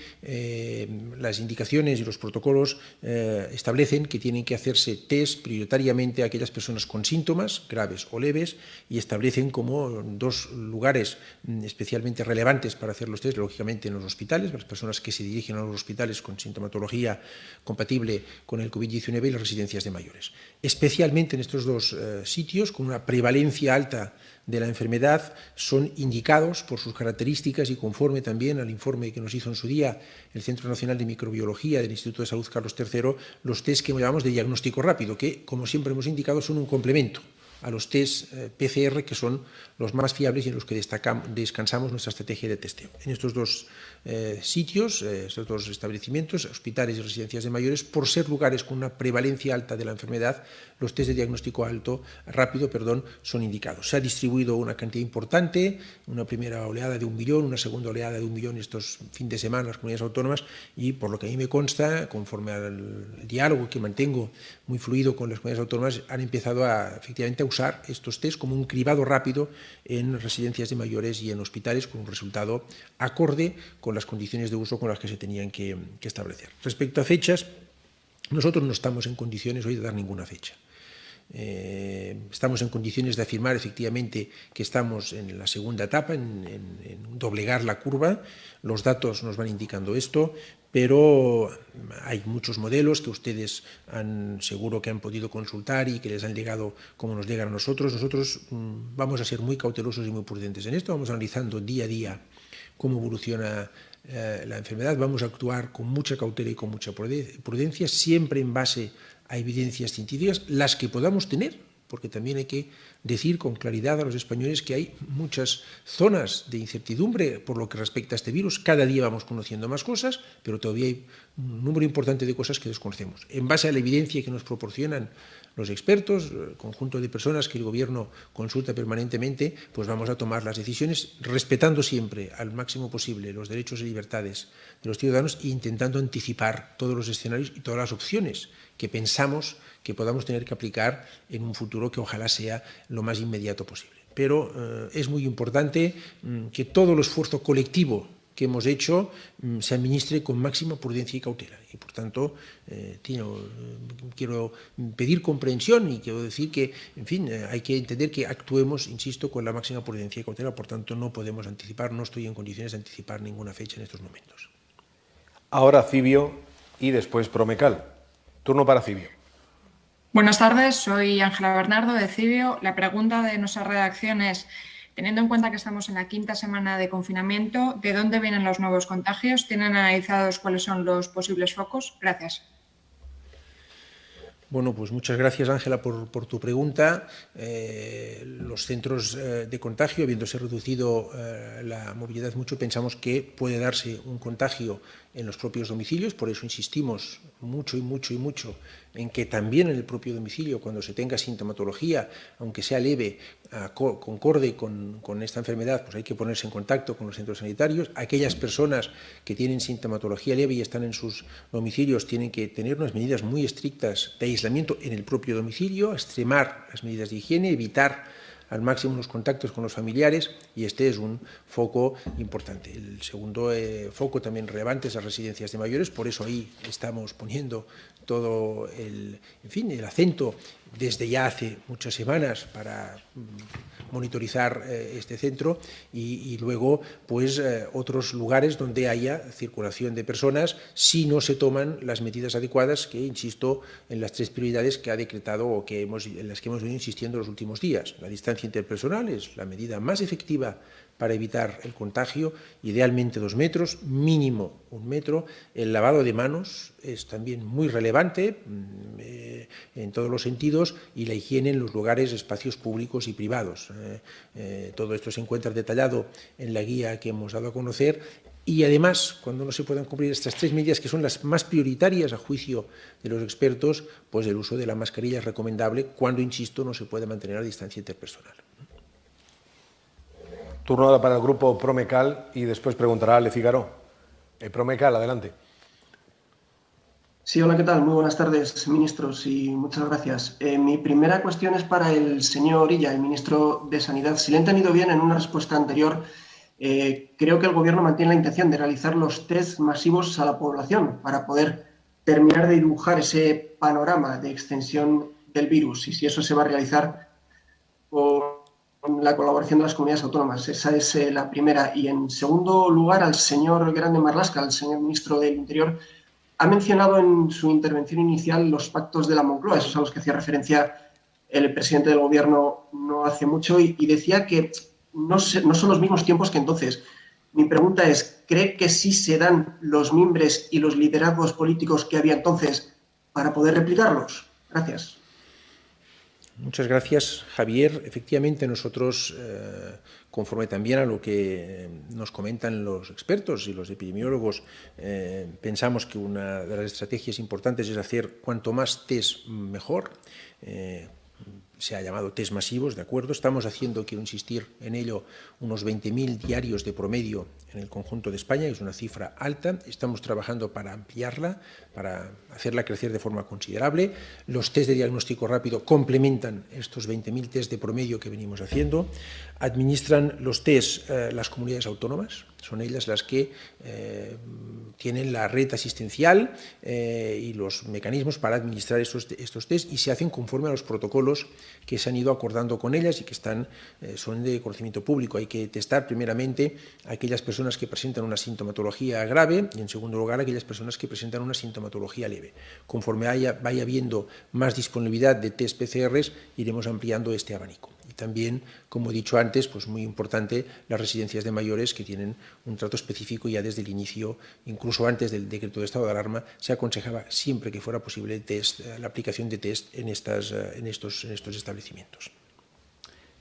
las indicaciones y los protocolos establecen que tienen que hacerse test prioritariamente a aquellas personas con síntomas graves o leves y establecen como 2 lugares especialmente relevantes para hacer los test, lógicamente en los hospitales, las personas que se dirigen a los hospitales con sintomatología compatible con el COVID-19 y las residencias de mayores. Especialmente en estos 2 sitios, con una prevalencia alta de la enfermedad, son indicados por sus características y conforme también al informe que nos hizo en su día el Centro Nacional de Microbiología del Instituto de Salud Carlos III, los test que llamamos de diagnóstico rápido, que, como siempre hemos indicado, son un complemento a los test PCR, que son los más fiables y en los que descansamos nuestra estrategia de testeo. En estos 2 sitios, estos 2 establecimientos, hospitales y residencias de mayores, por ser lugares con una prevalencia alta de la enfermedad, los test de diagnóstico rápido, son indicados. Se ha distribuido una cantidad importante, una primera oleada de 1 millón, una segunda oleada de 1 millón estos fin de semana en las comunidades autónomas, y por lo que a mí me consta, conforme al diálogo que mantengo muy fluido con las comunidades autónomas, han empezado efectivamente a usar estos test como un cribado rápido en residencias de mayores y en hospitales, con un resultado acorde con las condiciones de uso con las que se tenían que establecer. Respecto a fechas, nosotros no estamos en condiciones hoy de dar ninguna fecha. Estamos en condiciones de afirmar efectivamente que estamos en la segunda etapa, en doblegar la curva. Los datos nos van indicando esto, pero hay muchos modelos que ustedes seguro que han podido consultar y que les han llegado como nos llegan a nosotros. Nosotros vamos a ser muy cautelosos y muy prudentes en esto. Vamos analizando día a día cómo evoluciona la enfermedad. Vamos a actuar con mucha cautela y con mucha prudencia, siempre en base a evidencias científicas, las que podamos tener, porque también hay que decir con claridad a los españoles que hay muchas zonas de incertidumbre por lo que respecta a este virus. Cada día vamos conociendo más cosas, pero todavía hay un número importante de cosas que desconocemos. En base a la evidencia que nos proporcionan los expertos, el conjunto de personas que el Gobierno consulta permanentemente, pues vamos a tomar las decisiones respetando siempre al máximo posible los derechos y libertades de los ciudadanos e intentando anticipar todos los escenarios y todas las opciones que pensamos que podamos tener que aplicar en un futuro que ojalá sea lo más inmediato posible. Pero es muy importante que todo el esfuerzo colectivo que hemos hecho se administre con máxima prudencia y cautela. Y, por tanto, quiero pedir comprensión y quiero decir que, en fin, hay que entender que actuemos, insisto, con la máxima prudencia y cautela. Por tanto, no podemos anticipar, no estoy en condiciones de anticipar ninguna fecha en estos momentos. Ahora Cibio y después Promecal. Turno para Cibio. Buenas tardes, soy Ángela Bernardo de Cibio. La pregunta de nuestra redacción es: teniendo en cuenta que estamos en la 5ª semana de confinamiento, ¿de dónde vienen los nuevos contagios? ¿Tienen analizados cuáles son los posibles focos? Gracias. Bueno, pues muchas gracias, Ángela, por tu pregunta. Los centros de contagio, habiéndose reducido la movilidad mucho, pensamos que puede darse un contagio en los propios domicilios, por eso insistimos mucho en que también en el propio domicilio, cuando se tenga sintomatología, aunque sea leve, concorde con esta enfermedad, pues hay que ponerse en contacto con los centros sanitarios. Aquellas personas que tienen sintomatología leve y están en sus domicilios tienen que tener unas medidas muy estrictas de aislamiento en el propio domicilio, extremar las medidas de higiene, evitar al máximo los contactos con los familiares, y este es un foco importante. El segundo foco también relevante es las residencias de mayores, por eso ahí estamos poniendo todo el acento desde ya hace muchas semanas para monitorizar este centro y luego pues otros lugares donde haya circulación de personas si no se toman las medidas adecuadas, que insisto en las 3 prioridades que ha decretado o en las que hemos venido insistiendo en los últimos días. La distancia interpersonal es la medida más efectiva para evitar el contagio, idealmente 2 metros, mínimo 1 metro. El lavado de manos es también muy relevante en todos los sentidos, y la higiene en los lugares, espacios públicos y privados. Todo esto se encuentra detallado en la guía que hemos dado a conocer, y además, cuando no se puedan cumplir estas 3 medidas, que son las más prioritarias a juicio de los expertos, pues el uso de la mascarilla es recomendable cuando, insisto, no se puede mantener la distancia interpersonal. Turno ahora para el grupo Promecal y después preguntará Ale Figaro. Promecal, adelante. Sí, hola, ¿qué tal? Muy buenas tardes, ministros, y muchas gracias. Mi primera cuestión es para el señor Illa, el ministro de Sanidad. Si le he entendido bien en una respuesta anterior, creo que el Gobierno mantiene la intención de realizar los test masivos a la población para poder terminar de dibujar ese panorama de extensión del virus, y si eso se va a realizar con la colaboración de las comunidades autónomas. Esa es la primera. Y en segundo lugar, al señor Grande Marlaska, al señor ministro del Interior, ha mencionado en su intervención inicial los pactos de la Moncloa, esos a los que hacía referencia el presidente del Gobierno no hace mucho, y decía que no son los mismos tiempos que entonces. Mi pregunta es, ¿cree que sí se dan los mimbres y los liderazgos políticos que había entonces para poder replicarlos? Gracias. Muchas gracias, Javier. Efectivamente, nosotros, conforme también a lo que nos comentan los expertos y los epidemiólogos, pensamos que una de las estrategias importantes es hacer cuanto más test mejor. Se ha llamado test masivos, de acuerdo. Estamos haciendo, quiero insistir en ello, unos 20.000 diarios de promedio en el conjunto de España, es una cifra alta. Estamos trabajando para ampliarla, para hacerla crecer de forma considerable. Los test de diagnóstico rápido complementan estos 20.000 test de promedio que venimos haciendo. Administran los test las comunidades autónomas, son ellas las que tienen la red asistencial y los mecanismos para administrar estos test, y se hacen conforme a los protocolos que se han ido acordando con ellas y que son de conocimiento público. Hay que testar primeramente a aquellas personas que presentan una sintomatología grave y, en segundo lugar, a aquellas personas que presentan una sintomatología leve. Conforme vaya habiendo más disponibilidad de test PCRs, iremos ampliando este abanico. Y también, como he dicho antes, pues muy importante, las residencias de mayores, que tienen un trato específico. Ya desde el inicio, incluso antes del decreto de estado de alarma, se aconsejaba siempre que fuera posible la aplicación de test en estos establecimientos.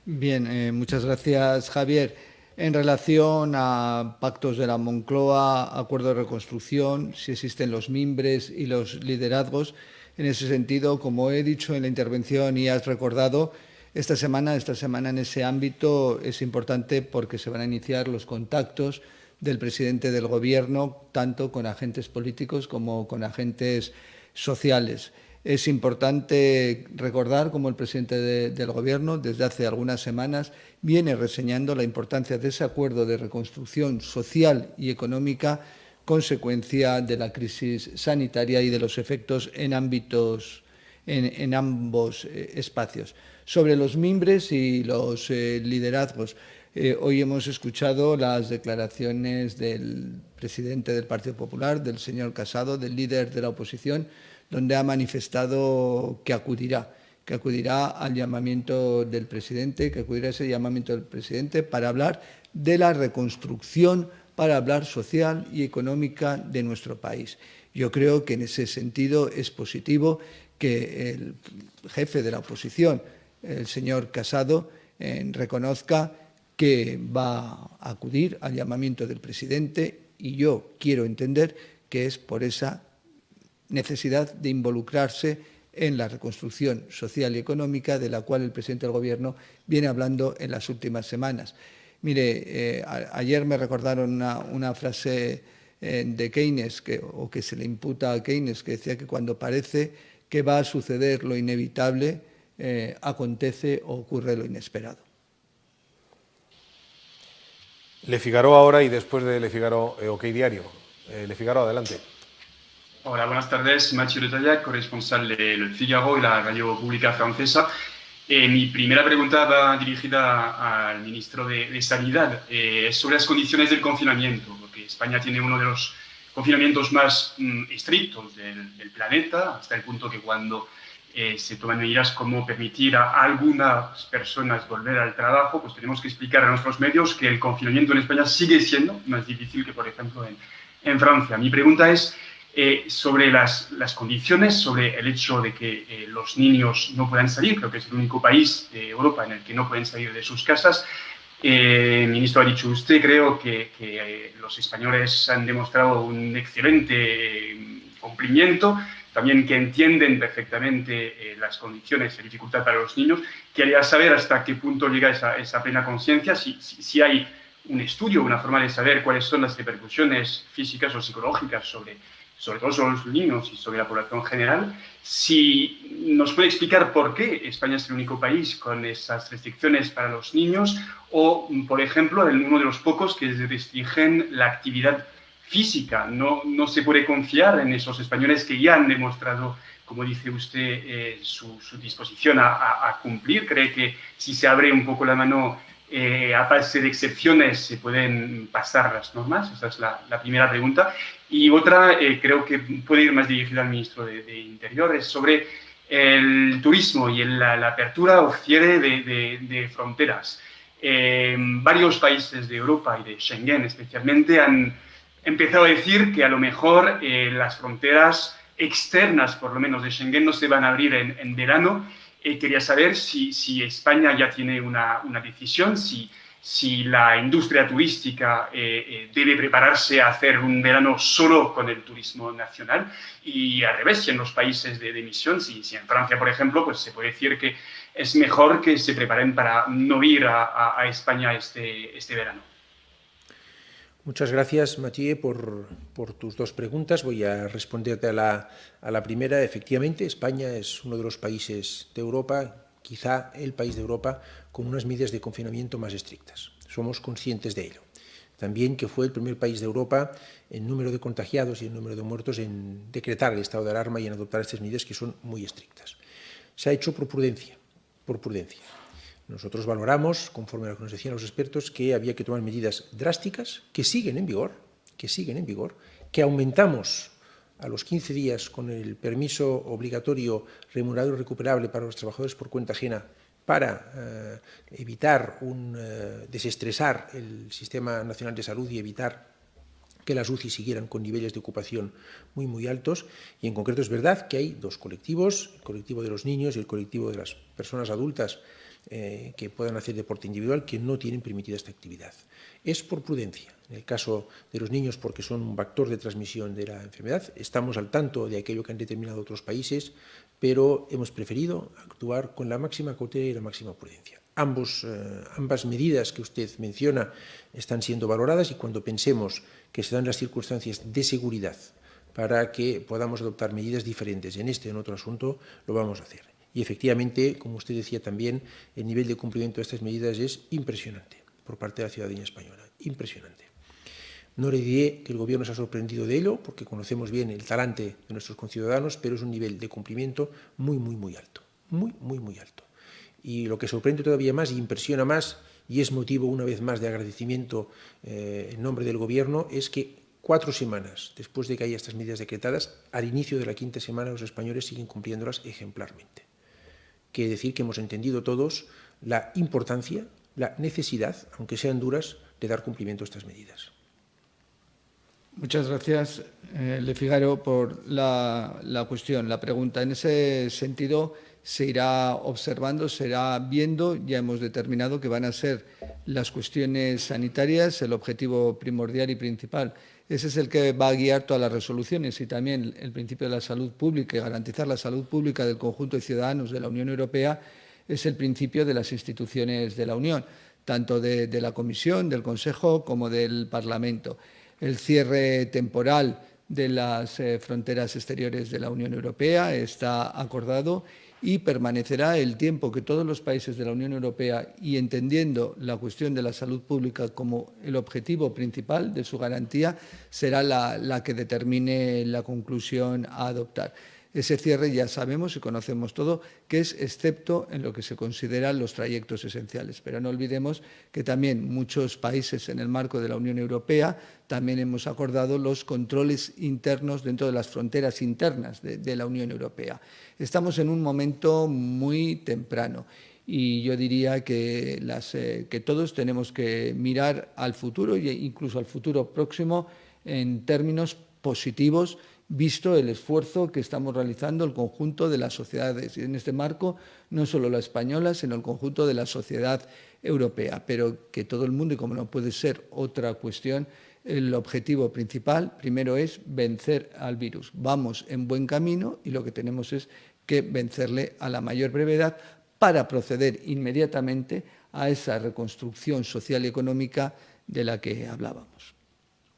Bien, muchas gracias, Javier. En relación a pactos de la Moncloa, acuerdo de reconstrucción, si existen los mimbres y los liderazgos, en ese sentido, como he dicho en la intervención y has recordado, esta semana en ese ámbito es importante porque se van a iniciar los contactos del presidente del Gobierno, tanto con agentes políticos como con agentes sociales. Es importante recordar cómo el presidente del Gobierno, desde hace algunas semanas, viene reseñando la importancia de ese acuerdo de reconstrucción social y económica, consecuencia de la crisis sanitaria y de los efectos en ambos espacios. Sobre los mimbres y los liderazgos, hoy hemos escuchado las declaraciones del presidente del Partido Popular, del señor Casado, del líder de la oposición, donde ha manifestado que acudirá al llamamiento del presidente, para hablar de la reconstrucción, para hablar social y económica de nuestro país. Yo creo que en ese sentido es positivo que el jefe de la oposición, el señor Casado, reconozca que va a acudir al llamamiento del presidente, y yo quiero entender que es por esa necesidad de involucrarse en la reconstrucción social y económica de la cual el presidente del Gobierno viene hablando en las últimas semanas. Mire, ayer me recordaron una frase de Keynes, que se le imputa a Keynes, que decía que cuando parece que va a suceder lo inevitable, acontece o ocurre lo inesperado. Le Figaro ahora y después de Le Figaro, OK Diario. Le Figaro, adelante. Hola, buenas tardes. Mathieu de Tallac, corresponsal de Le Figaro y la radio pública francesa. Mi primera pregunta va dirigida al ministro de Sanidad. Es sobre las condiciones del confinamiento, porque España tiene uno de los confinamientos más estrictos del planeta, hasta el punto que cuando se toman medidas como permitir a algunas personas volver al trabajo, pues tenemos que explicar a nuestros medios que el confinamiento en España sigue siendo más difícil que, por ejemplo, en Francia. Mi pregunta es sobre las condiciones, sobre el hecho de que los niños no puedan salir. Creo que es el único país de Europa en el que no pueden salir de sus casas. Ministro, ha dicho usted, creo que los españoles han demostrado un excelente cumplimiento, también que entienden perfectamente las condiciones de dificultad para los niños. Quería saber hasta qué punto llega esa plena conciencia, si hay un estudio, una forma de saber cuáles son las repercusiones físicas o psicológicas sobre todo sobre los niños y sobre la población en general. Si nos puede explicar por qué España es el único país con esas restricciones para los niños, o, por ejemplo, uno de los pocos que restringen la actividad física. No se puede confiar en esos españoles que ya han demostrado, como dice usted, su disposición a cumplir. ¿Cree que si se abre un poco la mano a base de excepciones se pueden pasar las normas? Esa es la primera pregunta. Y otra, creo que puede ir más dirigida al ministro de Interior, es sobre el turismo y la apertura o cierre de fronteras. Varios países de Europa y de Schengen especialmente han empezado a decir que a lo mejor las fronteras externas, por lo menos de Schengen, no se van a abrir en verano. Quería saber si España ya tiene una decisión, si la industria turística debe prepararse a hacer un verano solo con el turismo nacional, y al revés, si en los países de emisión, si en Francia, por ejemplo, pues se puede decir que es mejor que se preparen para no ir a España este verano. Muchas gracias, Mathieu, por tus dos preguntas. Voy a responderte a la primera. Efectivamente, España es uno de los países de Europa, quizá el país de Europa, con unas medidas de confinamiento más estrictas. Somos conscientes de ello. También que fue el primer país de Europa en número de contagiados y en número de muertos en decretar el estado de alarma y en adoptar estas medidas que son muy estrictas. Se ha hecho por prudencia, por prudencia. Nosotros valoramos, conforme a lo que nos decían los expertos, que había que tomar medidas drásticas que siguen en vigor, que aumentamos a los 15 días con el permiso obligatorio remunerado y recuperable para los trabajadores por cuenta ajena para evitar desestresar el Sistema Nacional de Salud y evitar que las UCI siguieran con niveles de ocupación muy, muy altos. Y en concreto es verdad que hay dos colectivos, el colectivo de los niños y el colectivo de las personas adultas que puedan hacer deporte individual, que no tienen permitida esta actividad. Es por prudencia. En el caso de los niños, porque son un vector de transmisión de la enfermedad, estamos al tanto de aquello que han determinado otros países, pero hemos preferido actuar con la máxima cautela y la máxima prudencia. Ambas medidas que usted menciona están siendo valoradas, y cuando pensemos que se dan las circunstancias de seguridad para que podamos adoptar medidas diferentes en este o en otro asunto, lo vamos a hacer. Y efectivamente, como usted decía también, el nivel de cumplimiento de estas medidas es impresionante por parte de la ciudadanía española, impresionante. No le diré que el Gobierno se ha sorprendido de ello, porque conocemos bien el talante de nuestros conciudadanos, pero es un nivel de cumplimiento muy, muy, muy alto, muy, muy, muy alto. Y lo que sorprende todavía más y impresiona más, y es motivo una vez más de agradecimiento en nombre del Gobierno, es que 4 semanas después de que haya estas medidas decretadas, al inicio de la 5ª semana los españoles siguen cumpliéndolas ejemplarmente. Quiere decir que hemos entendido todos la importancia, la necesidad, aunque sean duras, de dar cumplimiento a estas medidas. Muchas gracias, Le Figaro, por la cuestión, la pregunta. En ese sentido, se irá observando, se irá viendo. Ya hemos determinado que van a ser las cuestiones sanitarias el objetivo primordial y principal. Ese es el que va a guiar todas las resoluciones y también el principio de la salud pública y garantizar la salud pública del conjunto de ciudadanos de la Unión Europea es el principio de las instituciones de la Unión, tanto de la Comisión, del Consejo como del Parlamento. El cierre temporal de las fronteras exteriores de la Unión Europea está acordado y permanecerá el tiempo que todos los países de la Unión Europea, y entendiendo la cuestión de la salud pública como el objetivo principal de su garantía, será la que determine la conclusión a adoptar. Ese cierre ya sabemos y conocemos todo que es excepto en lo que se consideran los trayectos esenciales. Pero no olvidemos que también muchos países en el marco de la Unión Europea también hemos acordado los controles internos dentro de las fronteras internas de la Unión Europea. Estamos en un momento muy temprano y yo diría que todos tenemos que mirar al futuro e incluso al futuro próximo en términos positivos, visto el esfuerzo que estamos realizando el conjunto de las sociedades. Y en este marco, no solo la española, sino el conjunto de la sociedad europea. Pero que todo el mundo, y como no puede ser otra cuestión, el objetivo principal, primero, es vencer al virus. Vamos en buen camino y lo que tenemos es que vencerle a la mayor brevedad para proceder inmediatamente a esa reconstrucción social y económica de la que hablábamos.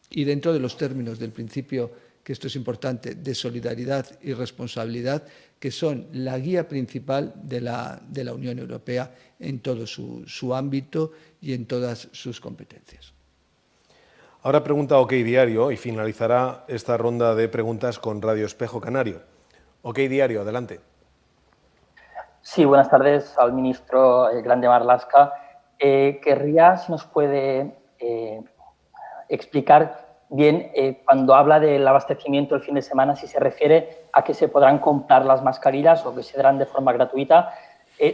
Y dentro de los términos del principio, que esto es importante, de solidaridad y responsabilidad, que son la guía principal de la Unión Europea en todo su ámbito y en todas sus competencias. Ahora pregunta OK Diario y finalizará esta ronda de preguntas con Radio Espejo Canario. OK Diario, adelante. Sí, buenas tardes al ministro Grande Marlaska. Querría, si nos puede explicar bien, cuando habla del abastecimiento el fin de semana, si se refiere a que se podrán comprar las mascarillas o que se darán de forma gratuita.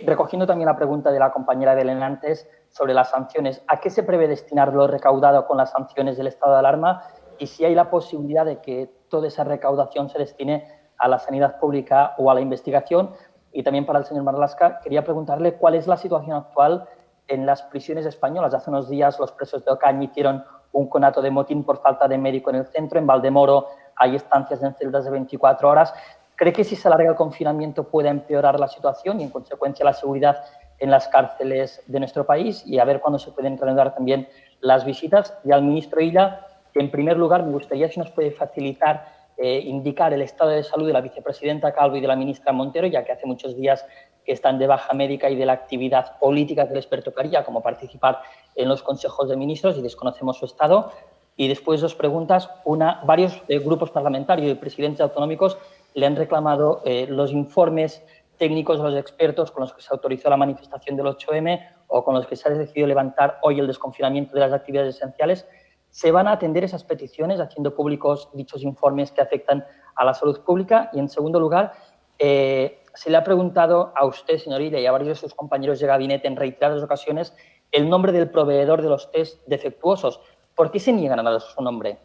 Recogiendo también la pregunta de la compañera Belén antes sobre las sanciones, ¿a qué se prevé destinar lo recaudado con las sanciones del estado de alarma? Y si hay la posibilidad de que toda esa recaudación se destine a la sanidad pública o a la investigación. Y también para el señor Marlaska, quería preguntarle cuál es la situación actual en las prisiones españolas. Hace unos días los presos de Ocaña hicieron un conato de motín por falta de médico en el centro. En Valdemoro hay estancias en celdas de 24 horas. ¿Cree que si se alarga el confinamiento puede empeorar la situación y, en consecuencia, la seguridad en las cárceles de nuestro país? Y a ver cuándo se pueden reanudar también las visitas. Y al ministro Illa, en primer lugar, me gustaría si nos puede facilitar, indicar el estado de salud de la vicepresidenta Calvo y de la ministra Montero, ya que hace muchos días que están de baja médica y de la actividad política que les pertocaría, como participar en los consejos de ministros, y desconocemos su estado. Y después dos preguntas. Una, varios grupos parlamentarios y presidentes autonómicos le han reclamado los informes técnicos de los expertos con los que se autorizó la manifestación del 8M o con los que se ha decidido levantar hoy el desconfinamiento de las actividades esenciales. ¿Se van a atender esas peticiones haciendo públicos dichos informes que afectan a la salud pública? Y, en segundo lugar, se le ha preguntado a usted, señor Illa, y a varios de sus compañeros de gabinete en reiteradas ocasiones el nombre del proveedor de los test defectuosos. ¿Por qué se niegan a dar su nombre?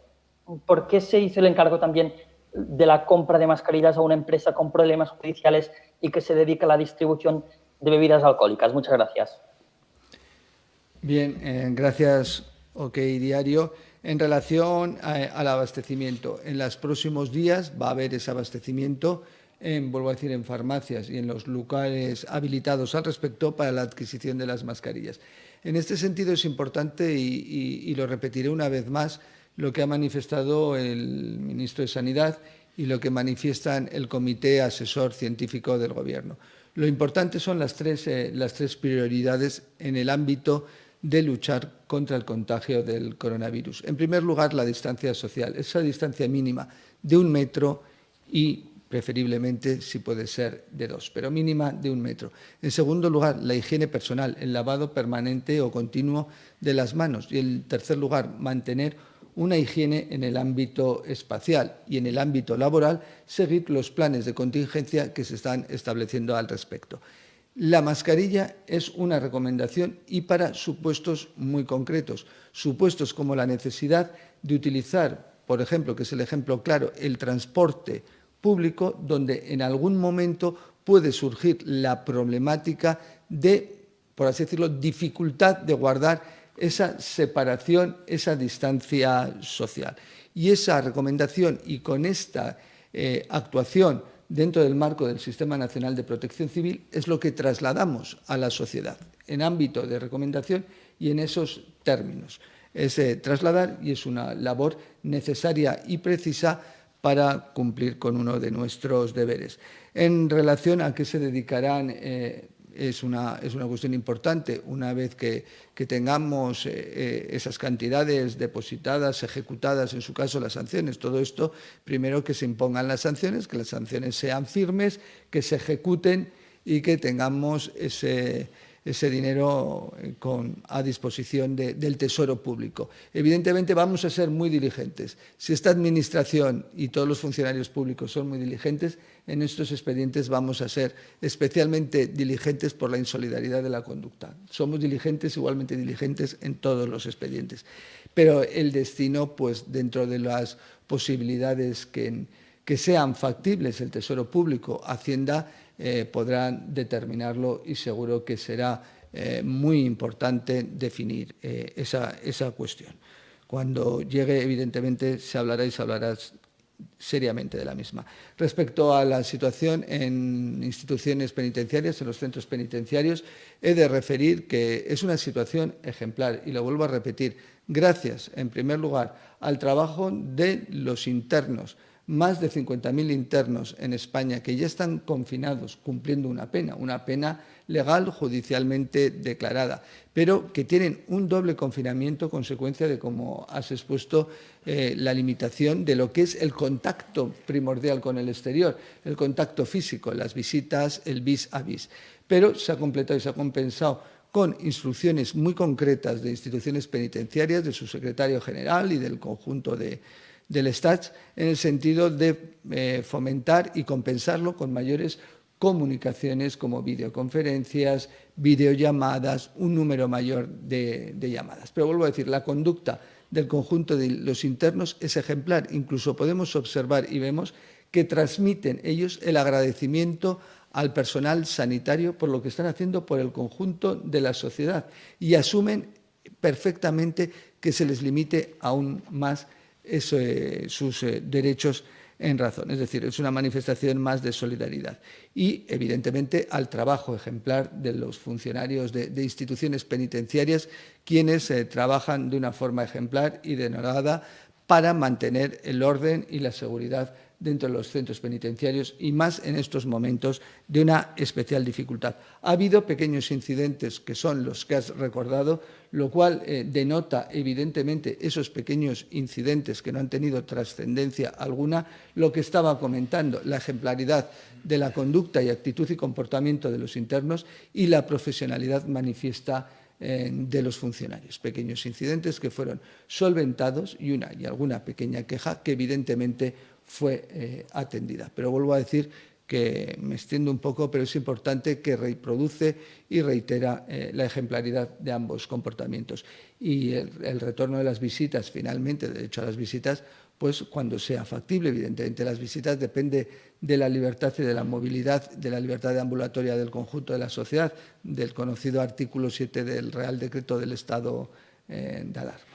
¿Por qué se hizo el encargo también de la compra de mascarillas a una empresa con problemas judiciales y que se dedica a la distribución de bebidas alcohólicas? Muchas gracias. Bien, gracias, OK Diario. En relación al abastecimiento, en los próximos días va a haber ese abastecimiento, vuelvo a decir, en farmacias y en los lugares habilitados al respecto para la adquisición de las mascarillas. En este sentido es importante, y lo repetiré una vez más, lo que ha manifestado el ministro de Sanidad y lo que manifiestan el Comité Asesor Científico del Gobierno. Lo importante son las tres prioridades en el ámbito de luchar contra el contagio del coronavirus. En primer lugar, la distancia social, esa distancia mínima de 1 metro y preferiblemente, si puede ser, de 2, pero mínima de 1 metro. En segundo lugar, la higiene personal, el lavado permanente o continuo de las manos. Y, en tercer lugar, mantener una higiene en el ámbito espacial y en el ámbito laboral, seguir los planes de contingencia que se están estableciendo al respecto. La mascarilla es una recomendación y para supuestos muy concretos, supuestos como la necesidad de utilizar por ejemplo, que es el ejemplo claro, el transporte público, donde en algún momento puede surgir la problemática de, por así decirlo, dificultad de guardar esa separación, esa distancia social. Y esa recomendación, y con esta actuación dentro del marco del Sistema Nacional de Protección Civil, es lo que trasladamos a la sociedad en ámbito de recomendación y en esos términos. Es trasladar, y es una labor necesaria y precisa para cumplir con uno de nuestros deberes. En relación a qué se dedicarán, es una cuestión importante. Una vez que tengamos esas cantidades depositadas, ejecutadas, en su caso las sanciones, todo esto, primero que se impongan las sanciones, que las sanciones sean firmes, que se ejecuten y que tengamos ese dinero a disposición del Tesoro Público. Evidentemente vamos a ser muy diligentes. Si esta Administración y todos los funcionarios públicos son muy diligentes, en estos expedientes vamos a ser especialmente diligentes por la insolidaridad de la conducta. Somos diligentes, igualmente diligentes en todos los expedientes. Pero el destino, pues dentro de las posibilidades que sean factibles, el Tesoro Público, Hacienda, podrán determinarlo, y seguro que será muy importante definir esa cuestión. Cuando llegue, evidentemente, se hablará seriamente de la misma. Respecto a la situación en instituciones penitenciarias, en los centros penitenciarios, he de referir que es una situación ejemplar, y lo vuelvo a repetir, gracias, en primer lugar, al trabajo de los internos. Más de 50.000 internos en España que ya están confinados cumpliendo una pena legal judicialmente declarada, pero que tienen un doble confinamiento consecuencia de, como has expuesto, la limitación de lo que es el contacto primordial con el exterior, el contacto físico, las visitas, el vis a vis. Pero se ha completado y se ha compensado con instrucciones muy concretas de instituciones penitenciarias, de su secretario general y del conjunto del Estat, en el sentido de fomentar y compensarlo con mayores comunicaciones como videoconferencias, videollamadas, un número mayor de llamadas. Pero vuelvo a decir, la conducta del conjunto de los internos es ejemplar. Incluso podemos observar y vemos que transmiten ellos el agradecimiento al personal sanitario por lo que están haciendo por el conjunto de la sociedad, y asumen perfectamente que se les limite aún más sus derechos en razón. Es decir, es una manifestación más de solidaridad. Y, evidentemente, al trabajo ejemplar de los funcionarios de instituciones penitenciarias, quienes trabajan de una forma ejemplar y denodada para mantener el orden y la seguridad dentro de los centros penitenciarios, y más en estos momentos de una especial dificultad. Ha habido pequeños incidentes que son los que has recordado, lo cual denota evidentemente esos pequeños incidentes que no han tenido trascendencia alguna, lo que estaba comentando, la ejemplaridad de la conducta y actitud y comportamiento de los internos y la profesionalidad manifiesta de los funcionarios. Pequeños incidentes que fueron solventados y alguna pequeña queja que evidentemente fue atendida. Pero vuelvo a decir que me extiendo un poco, pero es importante que reproduce y reitera la ejemplaridad de ambos comportamientos. Y el retorno de las visitas, finalmente, de hecho a las visitas, pues cuando sea factible. Evidentemente las visitas depende de la libertad y de la movilidad, de la libertad ambulatoria del conjunto de la sociedad, del conocido artículo 7 del Real Decreto del Estado de Alarma.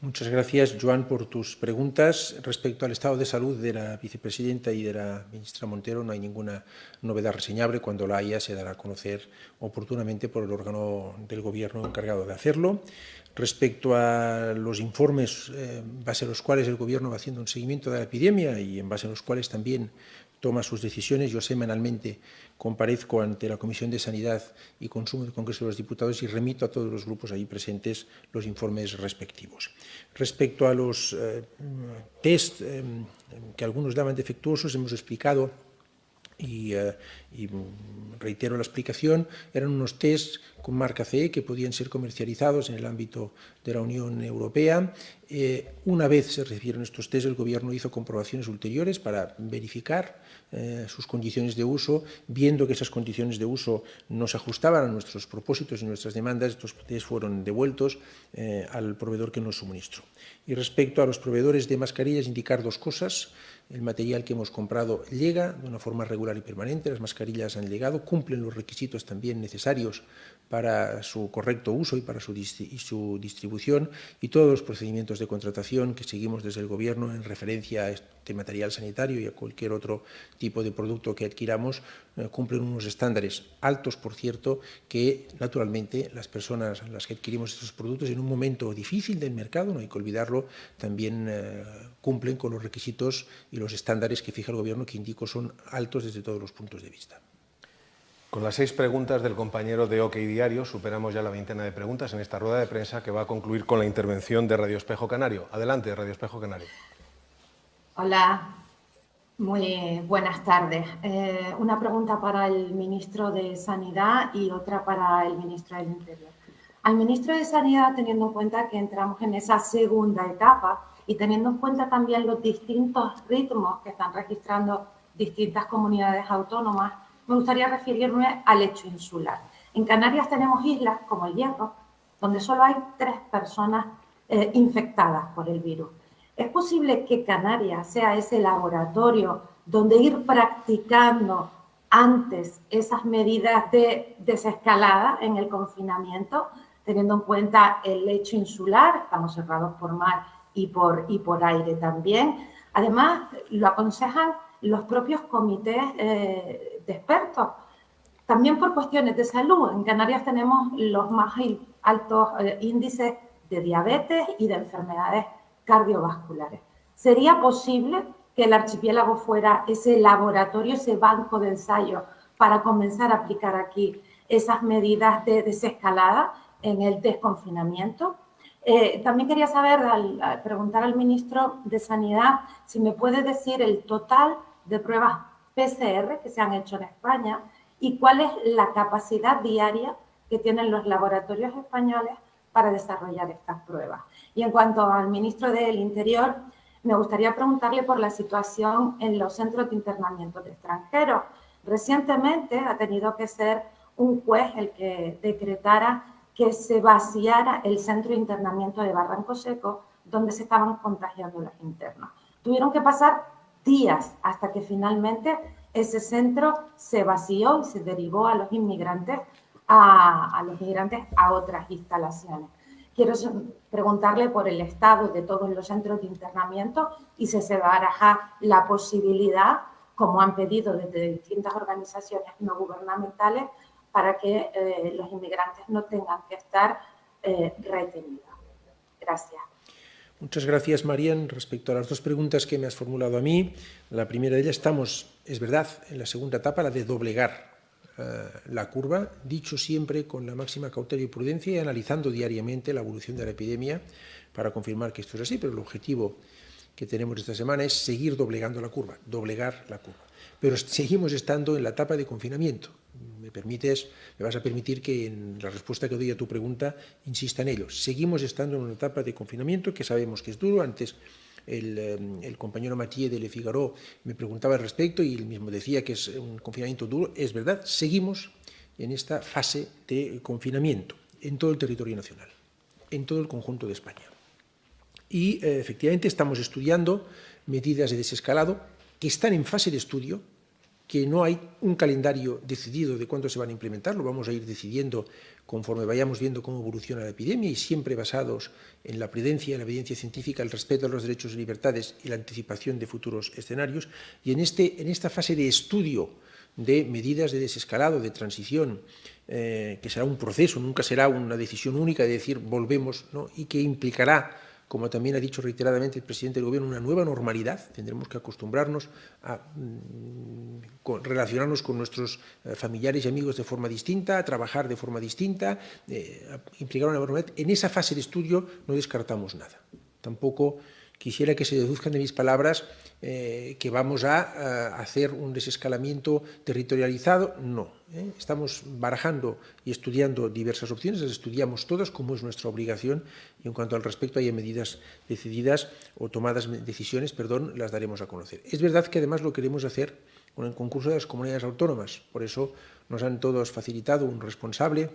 Muchas gracias, Joan, por tus preguntas. Respecto al estado de salud de la vicepresidenta y de la ministra Montero, no hay ninguna novedad reseñable. Cuando la haya, se dará a conocer oportunamente por el órgano del Gobierno encargado de hacerlo. Respecto a los informes en base a los cuales el Gobierno va haciendo un seguimiento de la epidemia y en base a los cuales también toma sus decisiones, yo semanalmente comparezco ante la Comisión de Sanidad y Consumo del Congreso de los Diputados y remito a todos los grupos ahí presentes los informes respectivos. Respecto a los test que algunos daban defectuosos, hemos explicado y reitero la explicación, eran unos test con marca CE que podían ser comercializados en el ámbito de la Unión Europea. Una vez se recibieron estos test, el Gobierno hizo comprobaciones ulteriores para verificar sus condiciones de uso. Viendo que esas condiciones de uso no se ajustaban a nuestros propósitos y nuestras demandas, estos test fueron devueltos al proveedor que nos suministró. Y respecto a los proveedores de mascarillas, indicar dos cosas. El material que hemos comprado llega de una forma regular y permanente, las mascarillas han llegado, cumplen los requisitos también necesarios para su correcto uso y para su distribución, y todos los procedimientos de contratación que seguimos desde el Gobierno en referencia a este material sanitario y a cualquier otro tipo de producto que adquiramos cumplen unos estándares altos, por cierto, que naturalmente las personas a las que adquirimos estos productos en un momento difícil del mercado, no hay que olvidarlo, también cumplen con los requisitos y los estándares que fija el Gobierno, que indico son altos desde todos los puntos de vista. Con las 6 preguntas del compañero de OK Diario superamos ya la veintena de preguntas en esta rueda de prensa, que va a concluir con la intervención de Radio Espejo Canario. Adelante, Radio Espejo Canario. Hola, muy buenas tardes. Una pregunta para el ministro de Sanidad y otra para el ministro del Interior. Al ministro de Sanidad, teniendo en cuenta que entramos en esa segunda etapa y teniendo en cuenta también los distintos ritmos que están registrando distintas comunidades autónomas, me gustaría referirme al hecho insular. En Canarias tenemos islas como el Hierro, donde solo hay 3 personas infectadas por el virus. ¿Es posible que Canarias sea ese laboratorio donde ir practicando antes esas medidas de desescalada en el confinamiento, teniendo en cuenta el hecho insular? Estamos cerrados por mar y por aire también. Además, lo aconsejan los propios comités de expertos, también por cuestiones de salud. En Canarias tenemos los más altos índices de diabetes y de enfermedades cardiovasculares. ¿Sería posible que el archipiélago fuera ese laboratorio, ese banco de ensayo para comenzar a aplicar aquí esas medidas de desescalada en el desconfinamiento? También quería saber, al preguntar al ministro de Sanidad, si me puede decir el total de pruebas PCR que se han hecho en España y cuál es la capacidad diaria que tienen los laboratorios españoles para desarrollar estas pruebas. Y en cuanto al ministro del Interior, me gustaría preguntarle por la situación en los centros de internamiento de extranjeros. Recientemente ha tenido que ser un juez el que decretara que se vaciara el centro de internamiento de Barranco Seco, donde se estaban contagiando los internos. Tuvieron que pasar días hasta que finalmente ese centro se vació y se derivó a los inmigrantes a otras instalaciones. Quiero preguntarle por el estado de todos los centros de internamiento y si se baraja la posibilidad, como han pedido desde distintas organizaciones no gubernamentales, para que los inmigrantes no tengan que estar retenidos. Gracias. Muchas gracias, Marian. Respecto a las 2 preguntas que me has formulado a mí, la primera de ellas, estamos, es verdad, en la segunda etapa, la de doblegar la curva, dicho siempre con la máxima cautela y prudencia y analizando diariamente la evolución de la epidemia para confirmar que esto es así, pero el objetivo que tenemos esta semana es seguir doblegando la curva, doblegar la curva. Pero seguimos estando en la etapa de confinamiento. Me vas a permitir que en la respuesta que doy a tu pregunta insista en ello. Seguimos estando en una etapa de confinamiento que sabemos que es duro. Antes el compañero Mathieu de Le Figaro me preguntaba al respecto y él mismo decía que es un confinamiento duro. Es verdad, seguimos en esta fase de confinamiento en todo el territorio nacional, en todo el conjunto de España. Y efectivamente estamos estudiando medidas de desescalado que están en fase de estudio, que no hay un calendario decidido de cuándo se van a implementar, lo vamos a ir decidiendo conforme vayamos viendo cómo evoluciona la epidemia y siempre basados en la prudencia, en la evidencia científica, el respeto a los derechos y libertades y la anticipación de futuros escenarios. Y en esta fase de estudio de medidas de desescalado, de transición, que será un proceso, nunca será una decisión única de decir volvemos, ¿no? Y que implicará, como también ha dicho reiteradamente el presidente del Gobierno, una nueva normalidad. Tendremos que acostumbrarnos a relacionarnos con nuestros familiares y amigos de forma distinta, a trabajar de forma distinta, a implicar una normalidad. En esa fase de estudio no descartamos nada. Tampoco quisiera que se deduzcan de mis palabras que vamos a hacer un desescalamiento territorializado. No. Estamos barajando y estudiando diversas opciones, las estudiamos todas como es nuestra obligación, y en cuanto al respecto haya medidas decididas o tomadas decisiones, las daremos a conocer. Es verdad que además lo queremos hacer con el concurso de las comunidades autónomas, por eso nos han todos facilitado un responsable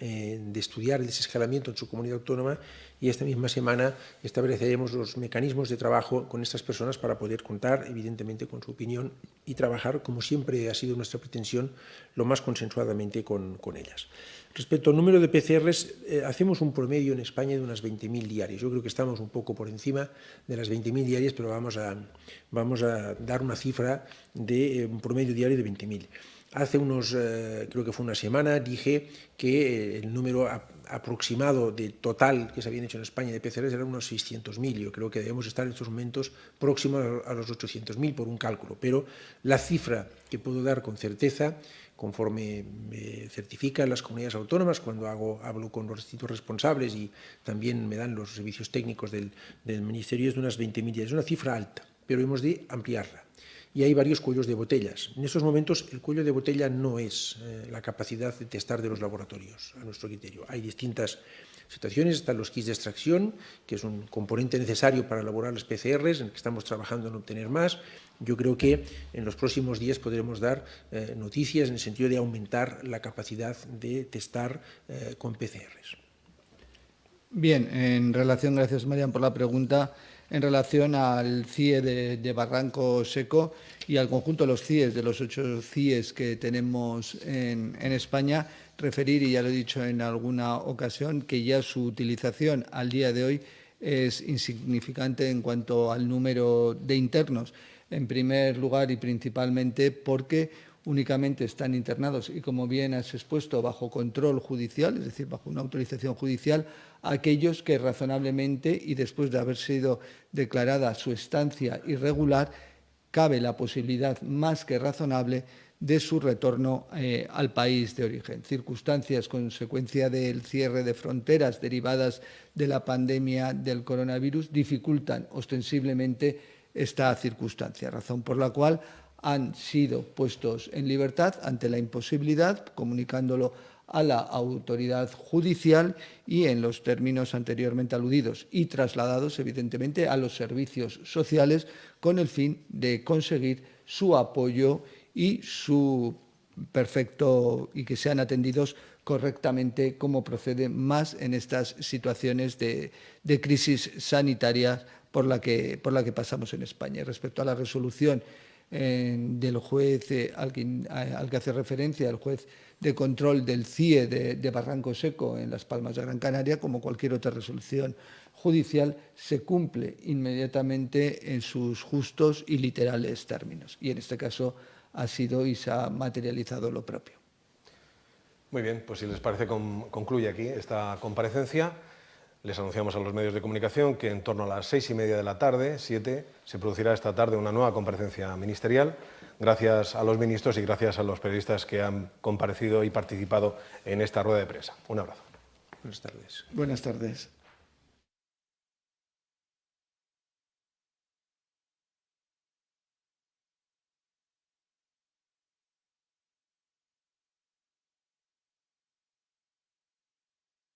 de estudiar el desescalamiento en su comunidad autónoma, y esta misma semana estableceremos los mecanismos de trabajo con estas personas para poder contar, evidentemente, con su opinión y trabajar, como siempre ha sido nuestra pretensión, lo más consensuadamente con ellas. Respecto al número de PCRs, hacemos un promedio en España de unas 20.000 diarias. Yo creo que estamos un poco por encima de las 20.000 diarias, pero vamos a dar una cifra de un promedio diario de 20.000. Hace creo que fue una semana, dije que el número aproximado de total que se habían hecho en España de PCRs era unos 600.000. Yo creo que debemos estar en estos momentos próximos a los 800.000 por un cálculo, pero la cifra que puedo dar con certeza, conforme me certifican las comunidades autónomas cuando hablo con los distintos responsables y también me dan los servicios técnicos del Ministerio, es de unas 20.000. Es una cifra alta, pero hemos de ampliarla. Y hay varios cuellos de botellas. En estos momentos el cuello de botella no es la capacidad de testar de los laboratorios, a nuestro criterio. Hay distintas situaciones, están los kits de extracción, que es un componente necesario para elaborar las PCRs, en el que estamos trabajando en obtener más. Yo creo que en los próximos días podremos dar noticias en el sentido de aumentar la capacidad de testar con PCRs. Bien, en relación, gracias Marian por la pregunta, en relación al CIE de Barranco Seco y al conjunto de los CIEs, de los 8 CIEs que tenemos en España, referir, y ya lo he dicho en alguna ocasión, que ya su utilización al día de hoy es insignificante en cuanto al número de internos. En primer lugar y principalmente porque únicamente están internados y, como bien has expuesto, bajo control judicial, es decir, bajo una autorización judicial, aquellos que razonablemente y después de haber sido declarada su estancia irregular, cabe la posibilidad más que razonable de su retorno al país de origen. Circunstancias, consecuencia del cierre de fronteras derivadas de la pandemia del coronavirus, dificultan ostensiblemente esta circunstancia, razón por la cual han sido puestos en libertad ante la imposibilidad, comunicándolo a la autoridad judicial y en los términos anteriormente aludidos, y trasladados, evidentemente, a los servicios sociales con el fin de conseguir su apoyo y su perfecto y que sean atendidos correctamente como procede más en estas situaciones de crisis sanitaria por la que pasamos en España. Y respecto a la resolución del juez al que hace referencia, el juez de control del CIE de Barranco Seco en Las Palmas de Gran Canaria, como cualquier otra resolución judicial, se cumple inmediatamente en sus justos y literales términos. Y en este caso ha sido y se ha materializado lo propio. Muy bien, pues si les parece concluye aquí esta comparecencia. Les anunciamos a los medios de comunicación que en torno a las 6:30 de la tarde, 7, se producirá esta tarde una nueva comparecencia ministerial. Gracias a los ministros y gracias a los periodistas que han comparecido y participado en esta rueda de prensa. Un abrazo. Buenas tardes. Buenas tardes.